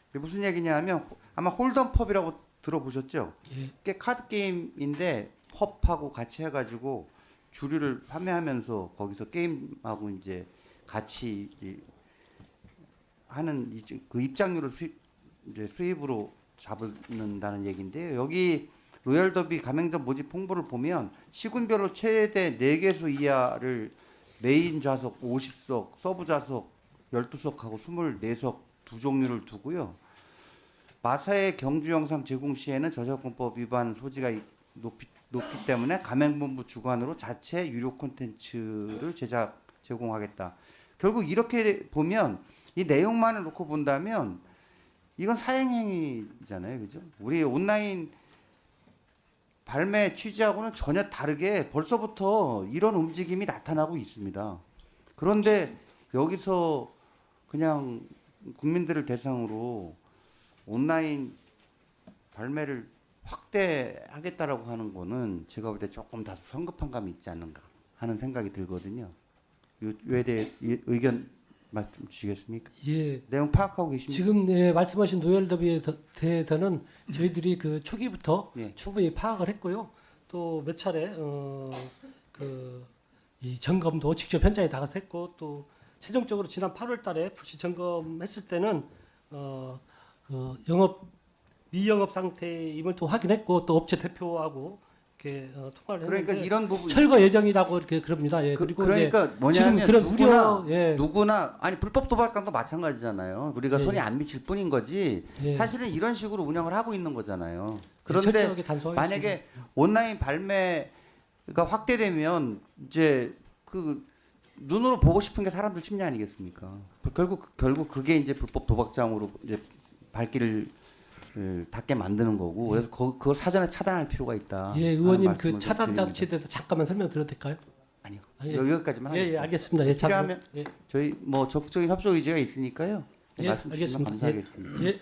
이게 무슨 얘기냐면 아마 홀덤펍이라고 들어보셨죠? 예, 이게 카드 게임인데 펍하고 같이 해가지고 주류를 판매하면서 거기서 게임하고 이제 같이 하는 그 입장료를 수입으로 잡는다는 얘기인데요. 여기 로열 더비 가맹점 모집 홍보를 보면 시군별로 최대 4개소 이하를 메인 좌석 50석, 서브 좌석 12석하고 24석 두 종류를 두고요. 마사회 경주 영상 제공 시에는 저작권법 위반 소지가 높기 때문에 가맹본부 주관으로 자체 유료 콘텐츠를 제공하겠다. 결국 이렇게 보면 이 내용만을 놓고 본다면 이건 사행행위잖아요. 그죠? 우리 온라인 발매 취지하고는 전혀 다르게 벌써부터 이런 움직임이 나타나고 있습니다. 그런데 여기서 그냥 국민들을 대상으로 온라인 발매를 확대하겠다라고 하는 거는 제가 볼 때 조금 다소 성급한 감이 있지 않는가 하는 생각이 들거든요. 요에 대해 의견 말씀 주시겠습니까? 예. 내용 파악하고 계십니까? 지금 예, 말씀하신 노열더비에 대해서는 저희들이 그 초기부터 예. 충분히 파악을 했고요. 또 몇 차례 이 점검도 직접 현장에 나가서 했고 또 최종적으로 지난 8월달에 불시 점검했을 때는 영업 미영업 상태임을 또 확인했고 또 업체 대표하고 이렇게 통화를 했는데 그러니까 이런 부분 철거 예정이라고 이렇게 그럽니다. 예. 그리고 그러니까 이제 뭐냐면 지금 그런 누구나 우려, 예. 누구나 아니 불법 도박장도 마찬가지잖아요. 우리가 예, 손이 예. 안 미칠 뿐인 거지. 예. 사실은 이런 식으로 운영을 하고 있는 거잖아요. 예, 그런데 철저하게 단속하겠습니다. 만약에 온라인 발매가 확대되면 이제 그 눈으로 보고 싶은 게 사람들 심리 아니겠습니까? 결국 그게 이제 불법 도박장으로 이제 발길을 닿게 만드는 거고 그래서 그걸 사전에 차단할 필요가 있다. 예, 하는 의원님 말씀을 그 차단 드립니다. 장치에 대해서 잠깐만 설명드려도 될까요? 아니요. 예. 여기까지만 예, 예, 하겠습니다. 알겠습니다. 예, 필요하면 예, 저희 뭐 적극적인 협조 의지가 있으니까요. 예, 말씀 주시면 알겠습니다. 감사하겠습니다. 예,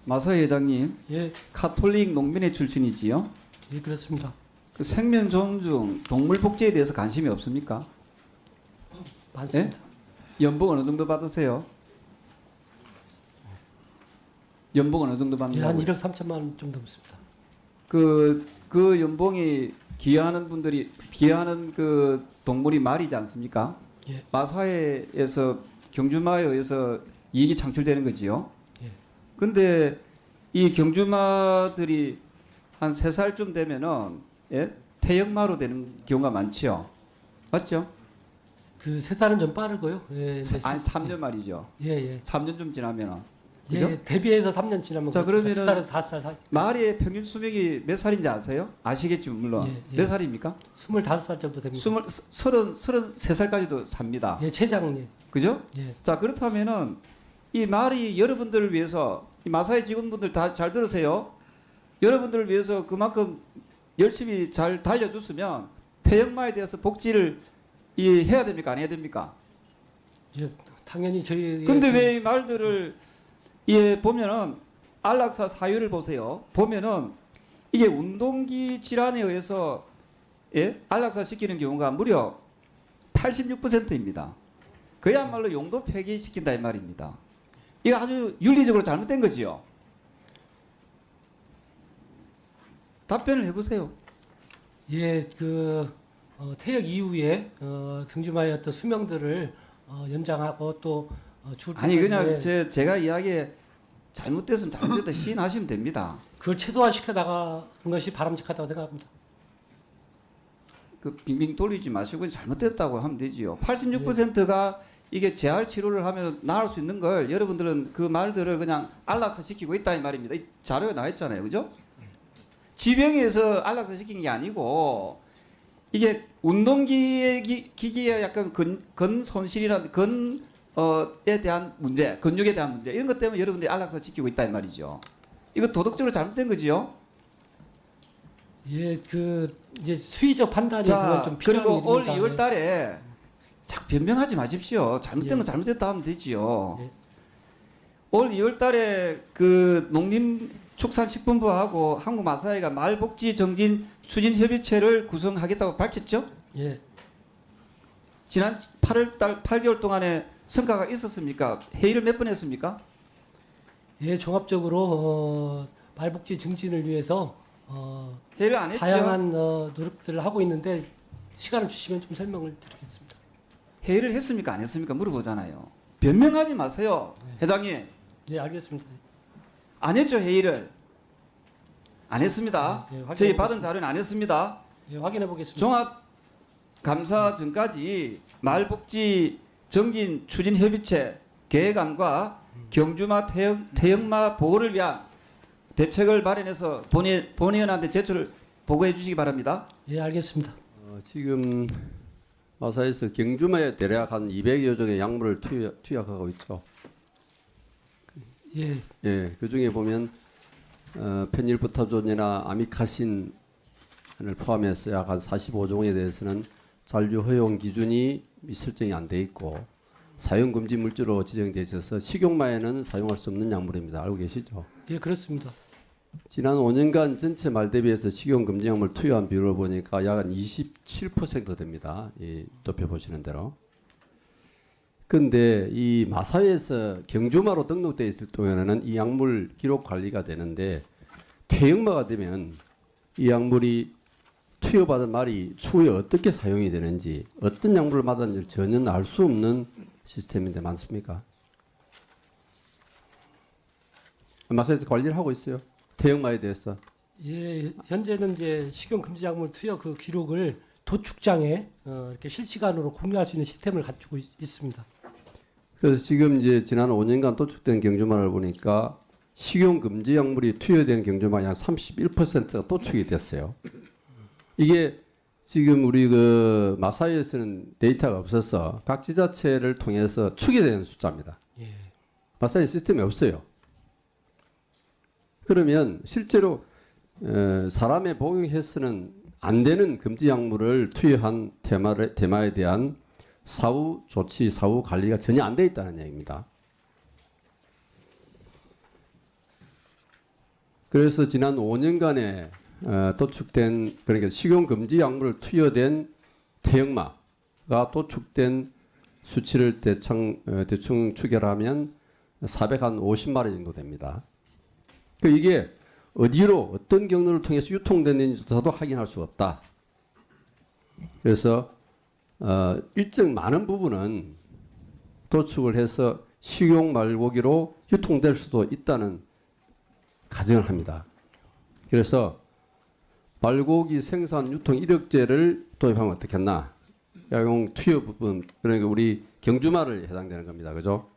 마사 회장님, 예, 카톨릭 농민회 출신이지요. 예, 그렇습니다. 그 생명 존중, 동물 복지에 대해서 관심이 없습니까? 많습니다. 연봉 어느 정도 받으세요? 연봉 어느 정도 예, 한 받는다고요? 1억 3천만 원 좀 넘습니다. 그 연봉이 기여하는 분들이 기여하는 그 동물이 말이지 않습니까? 예. 마사회에서 경주마에 의해서 이익이 창출되는 거지요. 예. 근데 이 경주마들이 한 3살쯤 되면은 예? 태역마로 되는 경우가 많지요. 맞죠? 그 3살은 좀 빠르고요. 예, 이제 아니 3년 말이죠. 예, 예. 3년 좀 지나면은. 그죠? 예, 대비해서 3년 지나면 자, 그렇습니다. 그러면은 2살에서 5살 말의 평균 수명이 몇 살인지 아세요? 아시겠지만 물론. 예, 예. 몇 살입니까? 25살 정도 됩니다. 33살까지도 삽니다. 예, 최장님. 그죠? 예. 자, 그렇다면은 이 말이 여러분들을 위해서 이 마사의 직원분들 다 잘 들으세요. 여러분들을 위해서 그만큼 열심히 잘 달려줬으면 태역마에 대해서 복지를 해야 됩니까? 안 해야 됩니까? 예, 당연히 저희 근데 왜 이 말들을 보면은 안락사 사유를 보세요. 보면은 이게 운동기 질환에 의해서 안락사 시키는 경우가 무려 86%입니다. 그야말로 용도 폐기시킨다 이 말입니다. 이거 아주 윤리적으로 잘못된 거지요. 답변을 해보세요. 예, 퇴역 이후에 경주마의 어떤 수명들을 연장하고 또 아니 그냥 제가 이야기에 잘못됐으면 잘못됐다 시인하시면 됩니다. 그걸 최소화시켜 나가는 것이 바람직하다고 생각합니다. 그 빙빙 돌리지 마시고 잘못됐다고 하면 되지요. 86%가 이게 재활 치료를 하면 나을 수 있는 걸 여러분들은 그 말들을 그냥 안락사 시키고 있다 이 말입니다. 이 자료에 나와 있잖아요, 그죠? 지병에서 안락사 시킨 게 아니고 이게 운동기기에 약간 근 손실이나 에 대한 문제, 근육에 대한 문제 이런 것 때문에 여러분들이 안락사 시키고 있다 이 말이죠. 이거 도덕적으로 잘못된 거지요. 예, 이제 수의적 판단이 자, 그건 좀 필요한 그리고 올 일이니까. 2월 달에 자꾸 변명하지 마십시오. 잘못된 건 잘못됐다 하면 되지요. 예. 올 2월 달에 그 농림축산식품부하고 한국마사회가 말복지 정진 추진 협의체를 구성하겠다고 밝혔죠? 예. 지난 8월 달 8개월 동안에 성과가 있었습니까? 회의를 몇 번 했습니까? 예, 종합적으로 말복지 증진을 위해서 회의를 안 했죠. 다양한 노력들을 하고 있는데 시간을 주시면 좀 설명을 드리겠습니다. 회의를 했습니까? 안 했습니까? 물어보잖아요. 변명하지 마세요. 회장님. 예, 알겠습니다. 안 했죠, 회의를. 안 했습니다. 예, 확인해 저희 받은 보겠습니다. 자료는 안 했습니다. 예, 확인해 보겠습니다. 종합 감사 전까지 말복지 정진 추진 협의체 계획안과 경주마 태역마 보호를 위한 대책을 마련해서 본의원한테 제출을 보고해 주시기 바랍니다. 예, 알겠습니다. 지금 마사에서 경주마에 대략 한 200여 종의 약물을 투약하고 있죠. 예, 예, 그 중에 보면 페닐부타존이나 아미카신을 포함해서 약 한 45종에 대해서는 잔류 허용 기준이 설정이 안 돼 있고 사용 금지 물질로 지정돼 있어서 식용마에는 사용할 수 없는 약물입니다. 알고 계시죠? 예, 그렇습니다. 지난 5년간 전체 말 대비해서 식용 금지 약물 투여한 비율을 보니까 약 한 27% 됩니다. 이 도표 보시는 대로. 근데 이 마사회에서 경주마로 등록되어 있을 동안에는 이 약물 기록 관리가 되는데 퇴역마가 되면 이 약물이 투여받은 말이 추후에 어떻게 사용이 되는지 어떤 약물을 맞았는지 전혀 알 수 없는 시스템인데 많습니까? 마사회에서 관리를 하고 있어요. 퇴역마에 대해서. 예, 현재는 이제 식용 금지 약물 투여 그 기록을 도축장에 이렇게 실시간으로 공유할 수 있는 시스템을 갖추고 있습니다. 그래서 지금 이제 지난 5년간 도축된 경주마를 보니까 식용 금지 약물이 투여된 경주마의 한 31%가 도축이 됐어요. 이게 지금 우리 그 마사회에서는 데이터가 없어서 각 지자체를 통해서 추계되는 숫자입니다. 예. 마사회 시스템이 없어요. 그러면 실제로 사람에 복용해서는 안 되는 금지 약물을 투여한 테마에 대한 사후 조치, 사후 관리가 전혀 안 돼 있다는 얘기입니다. 그래서 지난 5년간에 도축된 그러니까 식용 금지 약물을 투여된 퇴역마가 도축된 수치를 대충 추결하면 450마리 정도 됩니다. 이게 어디로 어떤 경로를 통해서 유통됐는지조차도 확인할 수가 없다. 그래서 일정 많은 부분은 도축을 해서 식용 말고기로 유통될 수도 있다는 가정을 합니다. 그래서 말고기 생산 유통 이력제를 도입하면 어떻겠나? 약용 투여 부분 그러니까 우리 경주마를 해당되는 겁니다. 그죠?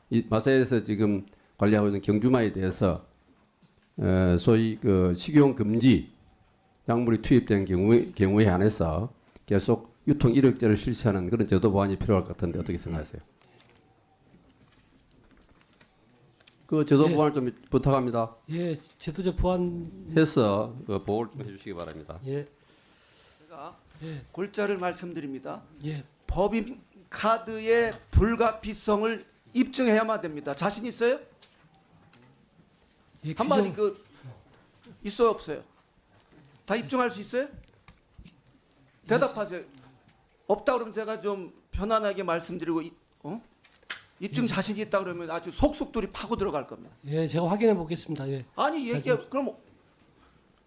이 마사회에서 지금 관리하고 있는 경주마에 대해서 소위 그 식용 금지 약물이 투입된 경우에 한해서 계속 유통 이력제를 실시하는 그런 제도 보완이 필요할 것 같은데 어떻게 생각하세요? 그 제도 예. 보완을 좀 부탁합니다. 예, 제도적 보완. 해서 그 보호를 좀 해주시기 바랍니다. 예, 제가 골자를 말씀드립니다. 예. 법인 카드의 불가피성을 입증해야만 됩니다. 자신 있어요? 예, 한마디 그 있어요 없어요? 다 입증할 수 있어요? 대답하세요. 없다 그러면 제가 좀 편안하게 말씀드리고 입증 자신이 있다 그러면 아주 속속들이 파고 들어갈 겁니다. 예, 제가 확인해 보겠습니다. 예. 아니 얘기해 그럼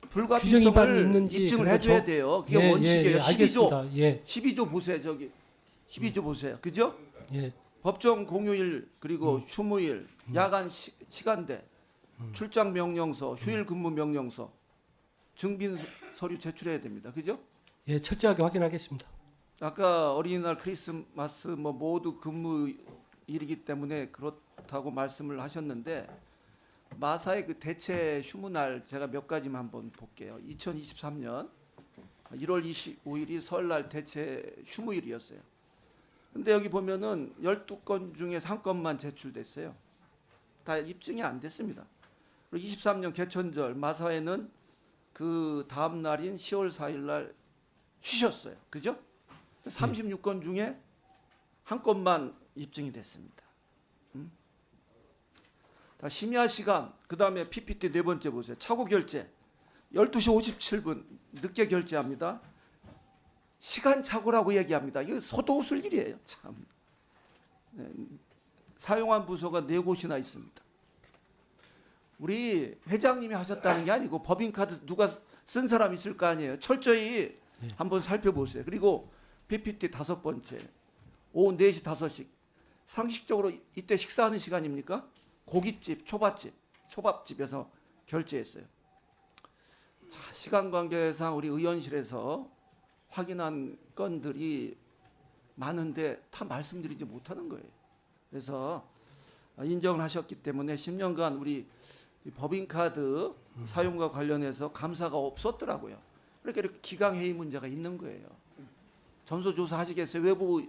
규정 위반이 불가피성을 있는지 입증을 그런 해줘야 거 돼요. 그게 예, 원칙이에요. 예, 12조 알겠습니다. 예, 12조 보세요. 저기 12조 보세요. 그죠? 예, 법정 공휴일 그리고 휴무일 야간 시간대 출장 명령서 휴일 근무 명령서 증빙 서류 제출해야 됩니다. 그죠? 예, 철저하게 확인하겠습니다. 아까 어린이날 크리스마스 뭐 모두 근무일이기 때문에 그렇다고 말씀을 하셨는데 마사의 그 대체 휴무날 제가 몇 가지만 한번 볼게요. 2023년 1월 25일이 설날 대체 휴무일이었어요. 근데 여기 보면은 12건 중에 3건만 제출됐어요. 다 입증이 안 됐습니다. 그리고 23년 개천절 마사회는 그 다음 날인 10월 4일 날 쉬셨어요. 그죠? 36건 중에 한 건만 입증이 됐습니다. 다 심야 시간, 그 다음에 PPT 네 번째 보세요. 차고 결제 12시 57분 늦게 결제합니다. 시간 착오라고 얘기합니다. 이거 소도 웃을 일이에요. 참. 네, 사용한 부서가 4곳이나 있습니다. 우리 회장님이 하셨다는 게 아니고 법인카드 누가 쓴 사람 있을 거 아니에요. 철저히 한번 살펴보세요. 그리고 PPT 5번째 오후 4시 5시 상식적으로 이때 식사하는 시간입니까? 고깃집, 초밥집에서 결제했어요. 자, 시간 관계상 우리 의원실에서 확인한 건들이 많은데 다 말씀드리지 못하는 거예요. 그래서 인정을 하셨기 때문에 10년간 우리 법인카드 사용과 관련해서 감사가 없었더라고요. 그러니까 이렇게 기강회의 문제가 있는 거예요. 전수조사 하시겠어요? 외부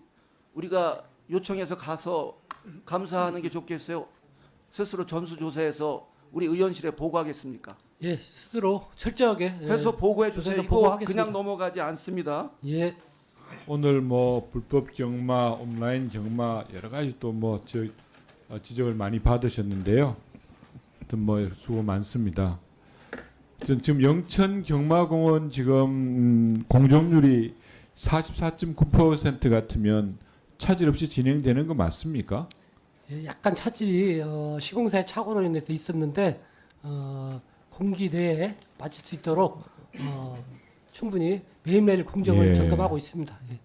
우리가 요청해서 가서 감사하는 게 좋겠어요? 스스로 전수조사해서 우리 의원실에 보고하겠습니까? 예, 스스로 철저하게 해서 보고해 주세요. 조사해서 이거 보고하겠습니다. 그냥 넘어가지 않습니다. 예, 오늘 뭐 불법 경마, 온라인 경마 여러 가지 또 뭐 지적을 많이 받으셨는데요. 하여튼 뭐 수고 많습니다. 지금 영천 경마공원 지금 공정률이 44.9% 같으면 차질 없이 진행되는 거 맞습니까? 예, 약간 차질이 시공사의 착오로 인해서 있었는데 공기 내에 마칠 수 있도록 충분히 매일매일 공정을 예. 점검하고 있습니다. 예,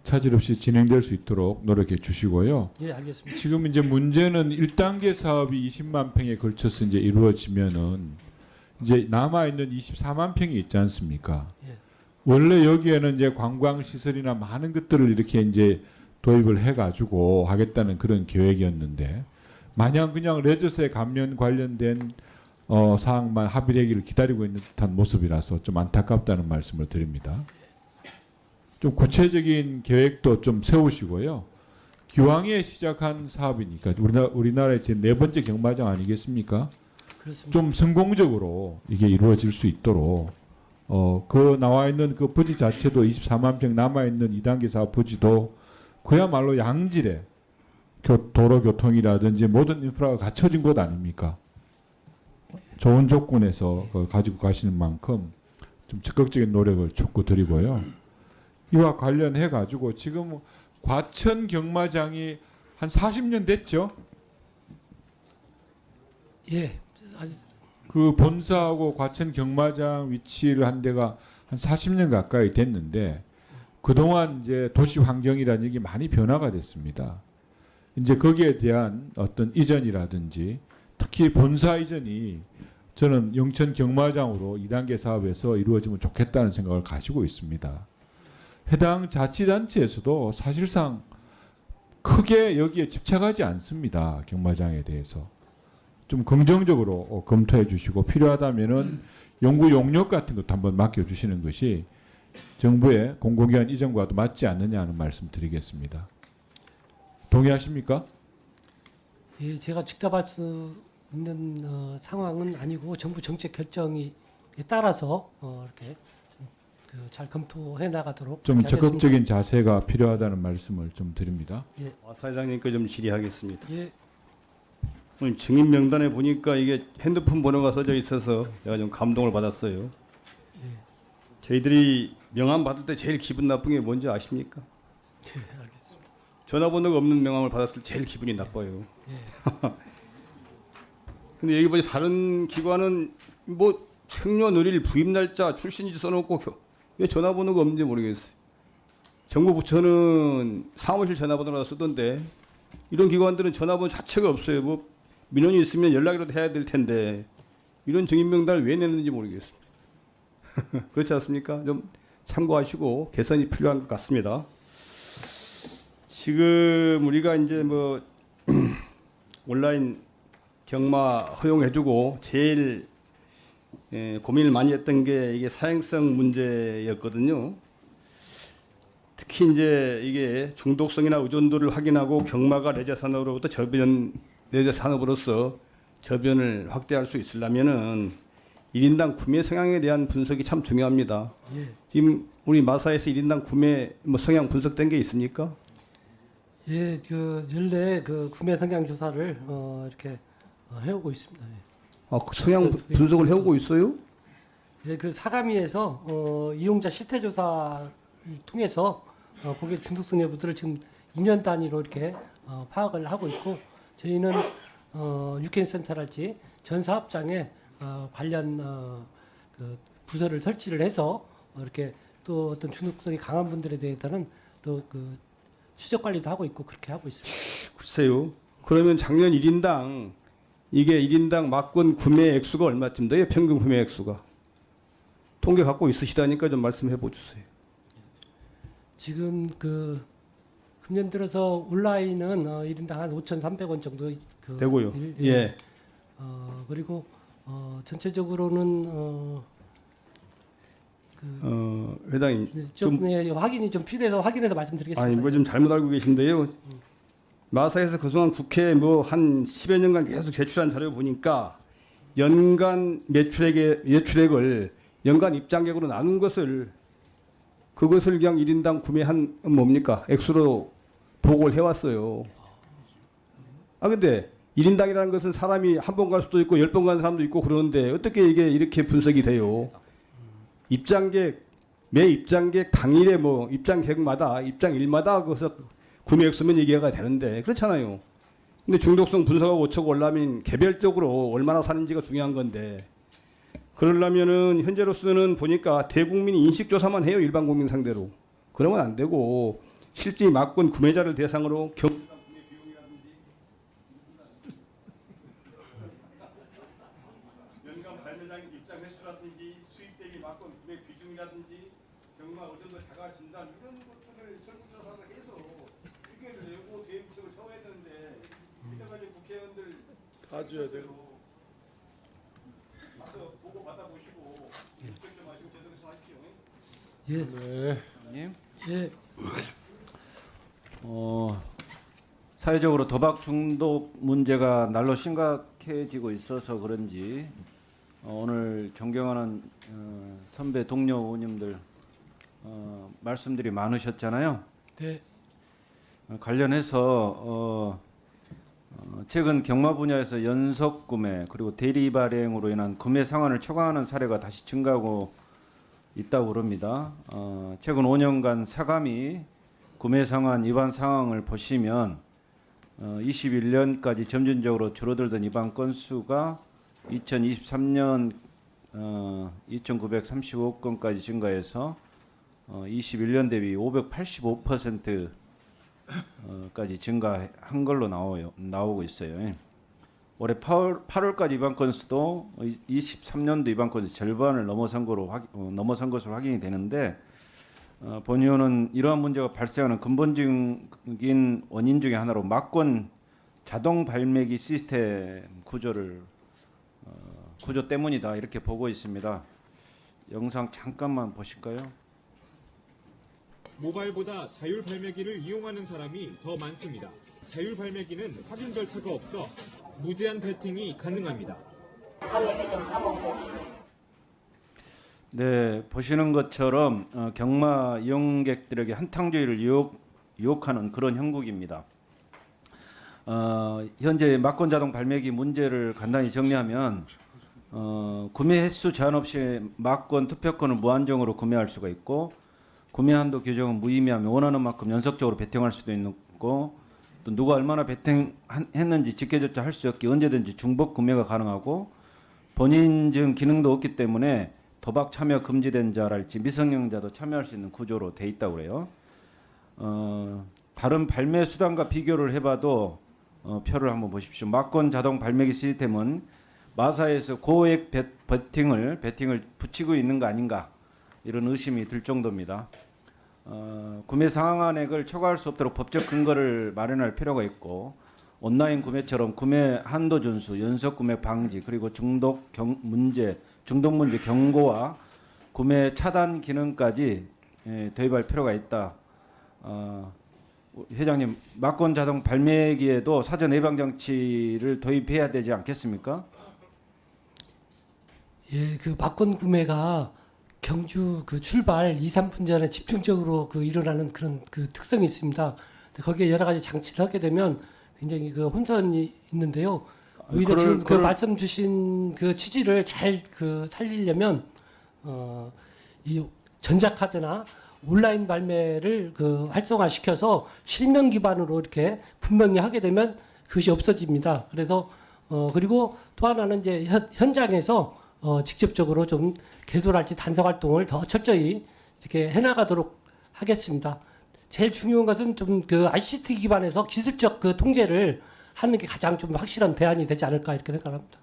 차질 없이 진행될 수 있도록 노력해 주시고요. 예, 알겠습니다. 지금 이제 문제는 1단계 사업이 20만 평에 걸쳐서 이제 이루어지면은 이제 남아 있는 24만 평이 있지 않습니까? 예. 원래 여기에는 이제 관광 시설이나 많은 것들을 이렇게 이제 도입을 해가지고 하겠다는 그런 계획이었는데 마냥 그냥 레저스에 관련된 사항만 합의되기를 기다리고 있는 듯한 모습이라서 좀 안타깝다는 말씀을 드립니다. 좀 구체적인 계획도 좀 세우시고요. 기왕에 시작한 사업이니까 우리나라의 제 네 번째 경마장 아니겠습니까? 그렇습니다. 좀 성공적으로 이게 이루어질 수 있도록 그 나와 있는 그 부지 자체도 24만 평 남아 있는 2단계 사업 부지도 그야말로 양질의 도로 교통이라든지 모든 인프라가 갖춰진 곳 아닙니까? 좋은 조건에서 가지고 가시는 만큼 좀 적극적인 노력을 촉구드리고요. 이와 관련해 가지고 지금 과천 경마장이 한 40년 됐죠? 예, 아주 그 본사하고 과천 경마장 위치를 한 데가 한 40년 가까이 됐는데 그동안 이제 도시 환경이라는 얘기 많이 변화가 됐습니다. 이제 거기에 대한 어떤 이전이라든지 특히 본사 이전이 저는 영천 경마장으로 2단계 사업에서 이루어지면 좋겠다는 생각을 가지고 있습니다. 해당 자치단체에서도 사실상 크게 여기에 집착하지 않습니다. 경마장에 대해서. 좀 긍정적으로 검토해 주시고 필요하다면은 연구 용역 같은 것도 한번 맡겨주시는 것이 정부의 공공기관 이전과도 맞지 않느냐 하는 말씀 드리겠습니다. 동의하십니까? 예, 제가 직답할 수 있는 상황은 아니고 정부 정책 결정에 따라서 이렇게 잘 검토해 나가도록 좀 그렇게 하겠습니다. 적극적인 자세가 필요하다는 말씀을 좀 드립니다. 예, 사장님께 좀 질의하겠습니다. 예, 오늘 증인 명단에 보니까 이게 핸드폰 번호가 써져 있어서 제가 좀 감동을 받았어요. 저희들이 명함 받을 때 제일 기분 나쁜 게 뭔지 아십니까? 예, 알겠습니다. 전화번호가 없는 명함을 받았을 때 제일 기분이 나빠요. 예. 근데 여기 보니 다른 기관은 뭐 생년월일 부임 날짜 출신지 써놓고 왜 전화번호가 없는지 모르겠어요. 정부 부처는 사무실 전화번호라 쓰던데 이런 기관들은 전화번호 자체가 없어요. 뭐 민원이 있으면 연락이라도 해야 될 텐데 이런 증인명단을 왜 내는지 모르겠습니다. 그렇지 않습니까? 좀 참고하시고 개선이 필요한 것 같습니다. 지금 우리가 이제 뭐 온라인 경마 허용해주고 제일 고민을 많이 했던 게 이게 사행성 문제였거든요. 특히 이제 이게 중독성이나 의존도를 확인하고 경마가 레저 산업으로부터 레저 산업으로서 저변을 확대할 수 있으려면은 1인당 구매 성향에 대한 분석이 참 중요합니다. 예. 지금 우리 마사에서 1인당 구매 뭐 성향 분석된 게 있습니까? 예, 그 연례 그 구매 성향 조사를 이렇게 해오고 있습니다. 예. 아, 그 성향 분석을 해오고 있어요? 예, 그 사가미에서 이용자 실태 조사를 통해서 고객 중독성 여부들을 지금 2년 단위로 이렇게 파악을 하고 있고 저희는 유캔센터랄지 전 사업장에 관련 그 부서를 설치를 해서 이렇게 또 어떤 중독성이 강한 분들에 대해서는 또 그 추적 관리도 하고 있고 그렇게 하고 있습니다. 글쎄요. 그러면 작년 1인당 이게 1인당 막권 구매 액수가 얼마쯤 돼요? 평균 구매 액수가. 통계 갖고 있으시다니까 좀 말씀해 보주세요. 지금 그 금년 들어서 온라인은 1인당 한 5,300원 정도 그 되고요. 예. 그리고 전체적으로는 회장님 좀 확인이 좀 필요해서 확인해서 말씀드리겠습니다. 아니 뭐 좀 잘못 알고 계신데요. 마사에서 그동안 국회에 뭐 한 10여 년간 계속 제출한 자료 보니까 연간 매출액을 연간 입장객으로 나눈 것을 그것을 그냥 1인당 구매한 뭡니까? 액수로 보고를 해왔어요. 근데 1인당이라는 것은 사람이 한 번 갈 수도 있고 10번 가는 사람도 있고 그러는데 어떻게 이게 이렇게 분석이 돼요? 입장객, 매 입장객 당일에 뭐 입장객마다 입장일마다 그것을 구매 액수면 얘기가 되는데 그렇잖아요. 근데 중독성 분석하고 5척 올라면 개별적으로 얼마나 사는지가 중요한 건데 그러려면은 현재로서는 보니까 대국민 인식조사만 해요. 일반 국민 상대로. 그러면 안 되고 실제 막권 구매자를 대상으로 연간 발매량 입장 횟수라든지 수입 대비 막권 구매 비중이라든지 경마 어느 정도 자가 진단 이런 것들을 설문조사를 해서 의견을 내고 대응책을 세워야 되는데 이때까지 국회의원들 다 줘야 돼요. 가서 보고 받아보시고 결정 좀 하시고 제대로 해서 하십시오. 예. 님. 예. 사회적으로 도박 중독 문제가 날로 심각해지고 있어서 그런지 오늘 존경하는 선배 동료 의원님들 말씀들이 많으셨잖아요. 네. 관련해서 최근 경마 분야에서 연속 구매 그리고 대리 발행으로 인한 구매 상환을 초과하는 사례가 다시 증가하고 있다고 그럽니다. 최근 5년간 사감이 구매 상환 위반 상황을 보시면 21년까지 점진적으로 줄어들던 위반 건수가 2023년 2,935건까지 증가해서 21년 대비 585%까지 증가한 걸로 나오고 있어요. 올해 8월까지 위반 건수도 23년도 위반 건수 절반을 넘어선 것으로 확인이 되는데 본 의원은 이러한 문제가 발생하는 근본적인 원인 중에 하나로 막권 자동 발매기 시스템 구조 때문이다 이렇게 보고 있습니다. 영상 잠깐만 보실까요? 모바일보다 자율 발매기를 이용하는 사람이 더 많습니다. 자율 발매기는 확인 절차가 없어 무제한 베팅이 가능합니다. 네, 보시는 것처럼 경마 이용객들에게 한탕주의를 유혹하는 그런 형국입니다. 현재 막권 자동 발매기 문제를 간단히 정리하면 구매 횟수 제한 없이 막권 투표권을 무한정으로 구매할 수가 있고 구매 한도 규정은 무의미하며 원하는 만큼 연속적으로 베팅할 수도 있고 또 누가 얼마나 베팅했는지 직계조차 할 수 없게 언제든지 중복 구매가 가능하고 본인증 기능도 없기 때문에 도박 참여 금지된 자랄지 미성년자도 참여할 수 있는 구조로 돼 있다고 그래요. 다른 발매 수단과 비교를 해봐도 표를 한번 보십시오. 막권 자동 발매기 시스템은 마사에서 고액 베팅을 붙이고 있는 거 아닌가 이런 의심이 들 정도입니다. 구매 상한액을 초과할 수 없도록 법적 근거를 마련할 필요가 있고 온라인 구매처럼 구매 한도 준수, 연속 구매 방지 그리고 중독 문제 경고와 구매 차단 기능까지 도입할 필요가 있다. 회장님, 막권 자동 발매기에도 사전 예방 장치를 도입해야 되지 않겠습니까? 예, 그 막권 구매가 경주 그 출발 2, 3분 전에 집중적으로 그 일어나는 그런 그 특성이 있습니다. 근데 거기에 여러 가지 장치를 하게 되면 굉장히 그 혼선이 있는데요. 오히려 지금 그 말씀 주신 그 취지를 잘 그 살리려면 이 전자카드나 온라인 발매를 그 활성화시켜서 실명 기반으로 이렇게 분명히 하게 되면 그것이 없어집니다. 그래서 그리고 또 하나는 이제 현장에서 직접적으로 좀 계도랄지 단속 활동을 더 철저히 이렇게 해나가도록 하겠습니다. 제일 중요한 것은 좀 그 ICT 기반에서 기술적 그 통제를 하는 게 가장 좀 확실한 대안이 되지 않을까 이렇게 생각합니다.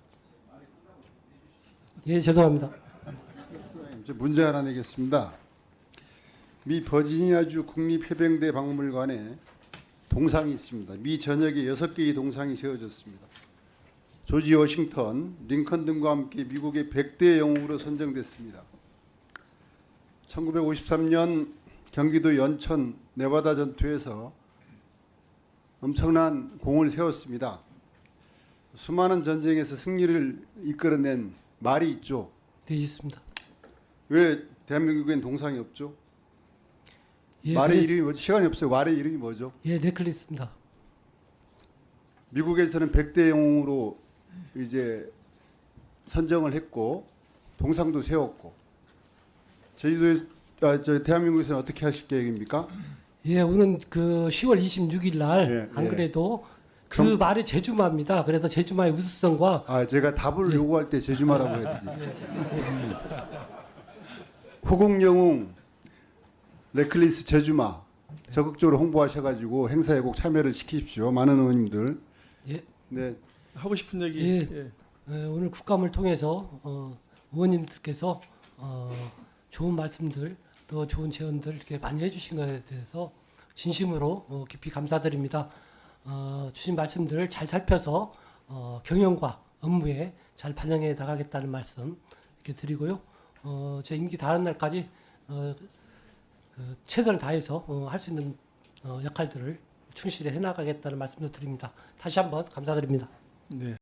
예, 죄송합니다. 이제 문제 하나 내겠습니다. 미 버지니아주 국립해병대 박물관에 동상이 있습니다. 미 전역에 6개의 동상이 세워졌습니다. 조지 워싱턴, 링컨 등과 함께 미국의 100대 영웅으로 선정됐습니다. 1953년 경기도 연천 네바다 전투에서 엄청난 공을 세웠습니다. 수많은 전쟁에서 승리를 이끌어낸 말이 있죠. 네, 있습니다. 왜 대한민국엔 동상이 없죠? 예, 말의 그래- 이름이 뭐죠? 시간이 없어요. 말의 이름이 뭐죠? 예, 넷클리스입니다. 미국에서는 100대 영웅으로 이제 선정을 했고 동상도 세웠고 저희 대한민국에서는 어떻게 하실 계획입니까? 예, 오는 그 10월 26일 날 예, 안 예. 그래도 그 말이 제주마입니다. 그래서 제주마의 우수성과 제가 답을 요구할 때 제주마라고 해야지. 호국영웅 넷클리스 제주마 적극적으로 홍보하셔가지고 행사에 꼭 참여를 시키십시오. 많은 의원님들. 예. 네. 하고 싶은 얘기. 예. 오늘 국감을 통해서 의원님들께서 좋은 말씀들 또 좋은 제언들 이렇게 많이 해주신 것에 대해서 진심으로 깊이 감사드립니다. 주신 말씀들을 잘 살펴서 경영과 업무에 잘 반영해 나가겠다는 말씀 이렇게 드리고요. 제 임기 다른 날까지 최선을 다해서 할 수 있는 역할들을 충실히 해나가겠다는 말씀도 드립니다. 다시 한번 감사드립니다. 네.